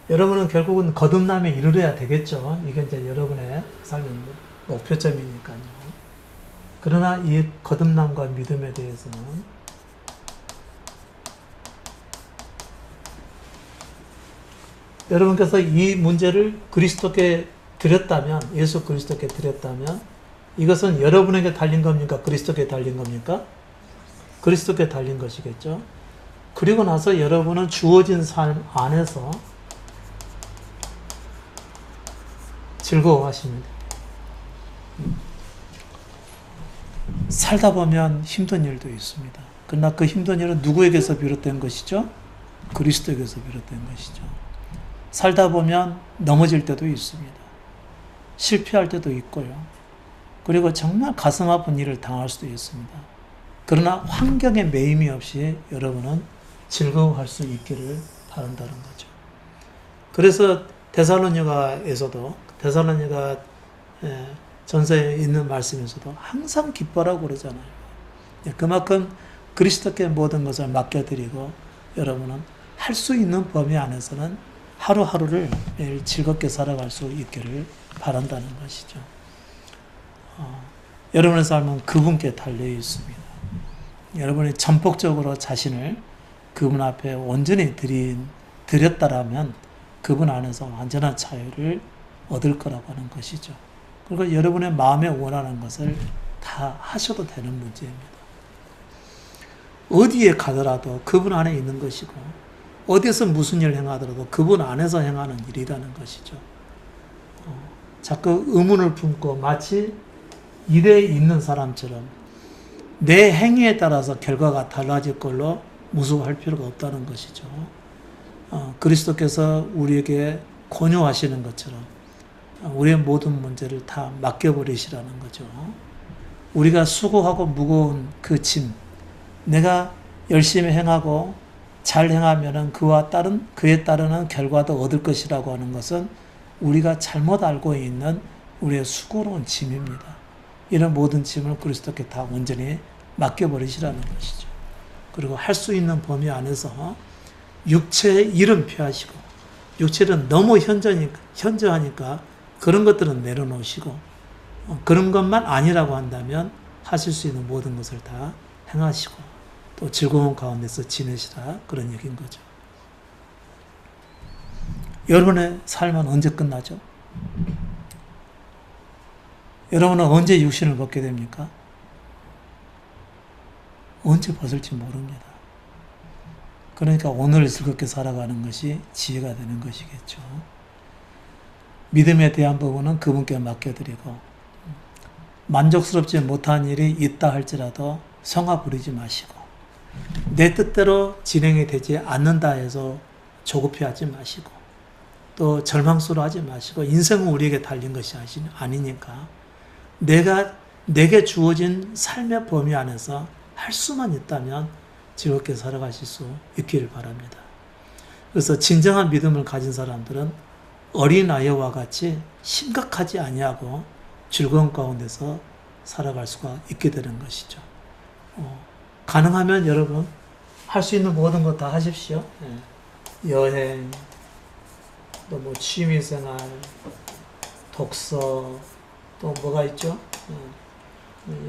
A: 여러분은 결국은 거듭남에 이르러야 되겠죠. 이게 이제 여러분의 삶의 목표점이니까요. 그러나 이 거듭남과 믿음에 대해서는 여러분께서 이 문제를 그리스도께 드렸다면, 예수 그리스도께 드렸다면, 이것은 여러분에게 달린 겁니까? 그리스도께 달린 겁니까? 그리스도께 달린 것이겠죠. 그리고 나서 여러분은 주어진 삶 안에서 즐거워하십니다. 살다 보면 힘든 일도 있습니다. 그러나 그 힘든 일은 누구에게서 비롯된 것이죠? 그리스도에게서 비롯된 것이죠. 살다 보면 넘어질 때도 있습니다. 실패할 때도 있고요. 그리고 정말 가슴 아픈 일을 당할 수도 있습니다. 그러나 환경에 매임이 없이 여러분은 즐거워할 수 있기를 바란다는 거죠. 그래서 데살로니가에서도 데살로니가 전서에 있는 말씀에서도 항상 기뻐라고 그러잖아요. 그만큼 그리스도께 모든 것을 맡겨드리고 여러분은 할 수 있는 범위 안에서는 하루하루를 매일 즐겁게 살아갈 수 있기를 바란다는 것이죠. 여러분의 삶은 그분께 달려 있습니다. 여러분이 전폭적으로 자신을 그분 앞에 온전히 드렸다라면 그분 안에서 완전한 자유를 얻을 거라고 하는 것이죠. 그리고 여러분의 마음에 원하는 것을 다 하셔도 되는 문제입니다. 어디에 가더라도 그분 안에 있는 것이고 어디에서 무슨 일을 행하더라도 그분 안에서 행하는 일이라는 것이죠. 자꾸 의문을 품고 마치 일에 있는 사람처럼 내 행위에 따라서 결과가 달라질 걸로 무서워할 필요가 없다는 것이죠. 그리스도께서 우리에게 권유하시는 것처럼 우리의 모든 문제를 다 맡겨버리시라는 거죠. 우리가 수고하고 무거운 그 짐, 내가 열심히 행하고 잘 행하면은 그에 따르는 결과도 얻을 것이라고 하는 것은 우리가 잘못 알고 있는 우리의 수고로운 짐입니다. 이런 모든 짐을 그리스도께 다 온전히 맡겨버리시라는 것이죠. 그리고 할 수 있는 범위 안에서 육체의 일은 피하시고 육체는 너무 현저하니까 그런 것들은 내려놓으시고 그런 것만 아니라고 한다면 하실 수 있는 모든 것을 다 행하시고 또 즐거운 가운데서 지내시라 그런 얘기인 거죠. 여러분의 삶은 언제 끝나죠? 여러분은 언제 육신을 벗게 됩니까? 언제 벗을지 모릅니다. 그러니까 오늘 즐겁게 살아가는 것이 지혜가 되는 것이겠죠. 믿음에 대한 부분은 그분께 맡겨드리고 만족스럽지 못한 일이 있다 할지라도 성화 부리지 마시고 내 뜻대로 진행이 되지 않는다 해서 조급해하지 마시고 또 절망스러워하지 마시고 인생은 우리에게 달린 것이 아니니까 내게 주어진 삶의 범위 안에서 할 수만 있다면 즐겁게 살아가실 수 있기를 바랍니다. 그래서 진정한 믿음을 가진 사람들은 어린아이와 같이 심각하지 아니하고 즐거운 가운데서 살아갈 수가 있게 되는 것이죠. 가능하면 여러분 할 수 있는 모든 것 다 하십시오. 여행, 또 뭐 취미생활, 독서, 또 뭐가 있죠?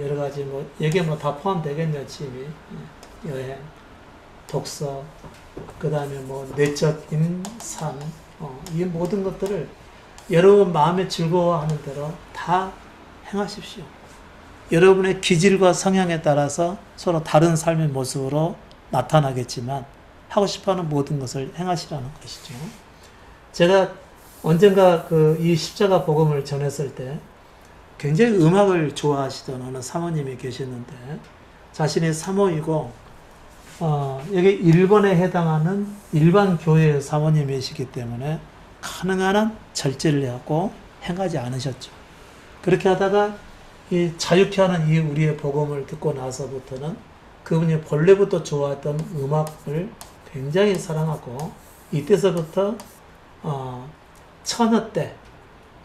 A: 여러 가지 여기에 다 포함되겠네요. 취미, 여행, 독서, 그 다음에 내적인 삶, 이 모든 것들을 여러분 마음에 즐거워하는 대로 다 행하십시오. 여러분의 기질과 성향에 따라서 서로 다른 삶의 모습으로 나타나겠지만 하고 싶어하는 모든 것을 행하시라는 것이죠. 제가 언젠가 이 십자가 복음을 전했을 때 굉장히 음악을 좋아하시던 어느 사모님이 계셨는데 자신이 사모이고 여기 1번에 해당하는 일반 교회의 사모님이시기 때문에 가능한 한 절제를 해갖고 행하지 않으셨죠. 그렇게 하다가 이 자유케 하는 이 우리의 복음을 듣고 나서부터는 그분이 본래부터 좋아했던 음악을 굉장히 사랑하고 이때서부터 처녀 때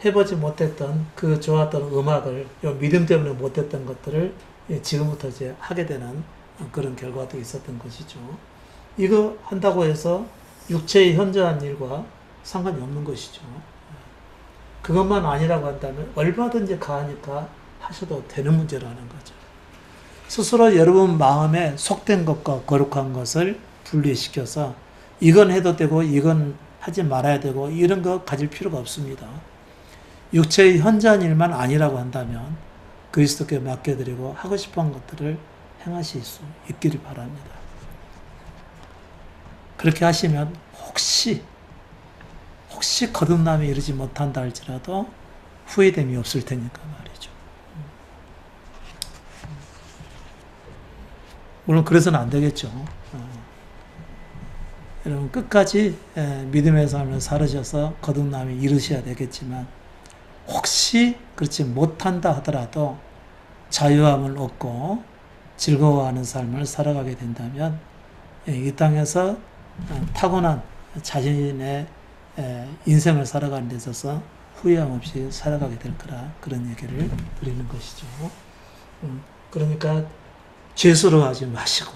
A: 해보지 못했던 그 좋았던 음악을 믿음 때문에 못했던 것들을 지금부터 이제 하게 되는 그런 결과도 있었던 것이죠. 이거 한다고 해서 육체의 현저한 일과 상관이 없는 것이죠. 그것만 아니라고 한다면 얼마든지 가하니까 하셔도 되는 문제라는 거죠. 스스로 여러분 마음에 속된 것과 거룩한 것을 분리시켜서 이건 해도 되고 이건 하지 말아야 되고 이런 거 가질 필요가 없습니다. 육체의 현저한 일만 아니라고 한다면 그리스도께 맡겨드리고 하고 싶은 것들을 행하실 수 있기를 바랍니다. 그렇게 하시면 혹시 거듭남에 이르지 못한다 할지라도 후회됨이 없을 테니까 말이죠. 물론 그래서는 안 되겠죠. 여러분 끝까지 믿음의 삶을 살으셔서 거듭남에 이르셔야 되겠지만 혹시 그렇지 못한다 하더라도 자유함을 얻고 즐거워하는 삶을 살아가게 된다면 이 땅에서 타고난 자신의 인생을 살아가는 데 있어서 후회함 없이 살아가게 될 거라 그런 얘기를 드리는 것이죠. 그러니까 죄스러워하지 마시고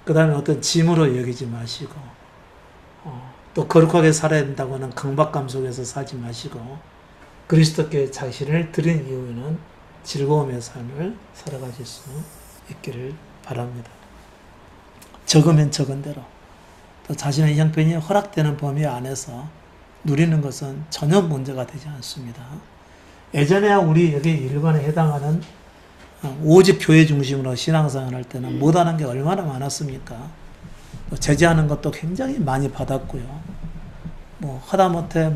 A: 그 다음에 어떤 짐으로 여기지 마시고 또 거룩하게 살아야 된다고 하는 강박감 속에서 살지 마시고 그리스도께 자신을 드린 이후에는 즐거움의 삶을 살아가실 수 있기를 바랍니다. 적으면 적은 대로 또 자신의 형편이 허락되는 범위 안에서 누리는 것은 전혀 문제가 되지 않습니다. 예전에 우리 여기 일반에 해당하는 오직 교회 중심으로 신앙생활 할 때는 못하는 게 얼마나 많았습니까? 또 제재하는 것도 굉장히 많이 받았고요. 하다못해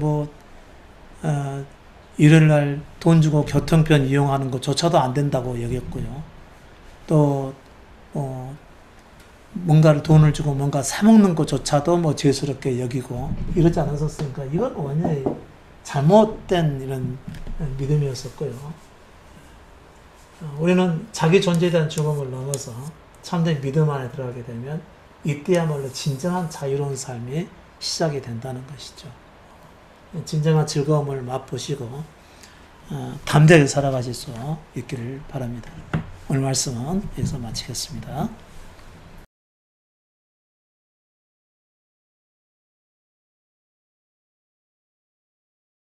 A: 일요일날 돈 주고 교통편 이용하는 것조차도 안 된다고 여겼고요. 또 뭔가를 돈을 주고 뭔가 사먹는 것조차도 죄스럽게 여기고 이러지 않았었으니까 이건 완전히 잘못된 이런 믿음이었었고요. 우리는 자기 존재에 대한 죽음을 넘어서 참된 믿음 안에 들어가게 되면 이때야말로 진정한 자유로운 삶이 시작이 된다는 것이죠. 진정한 즐거움을 맛보시고 담대하게 살아가실 수 있기를 바랍니다. 오늘 말씀은 여기서 마치겠습니다.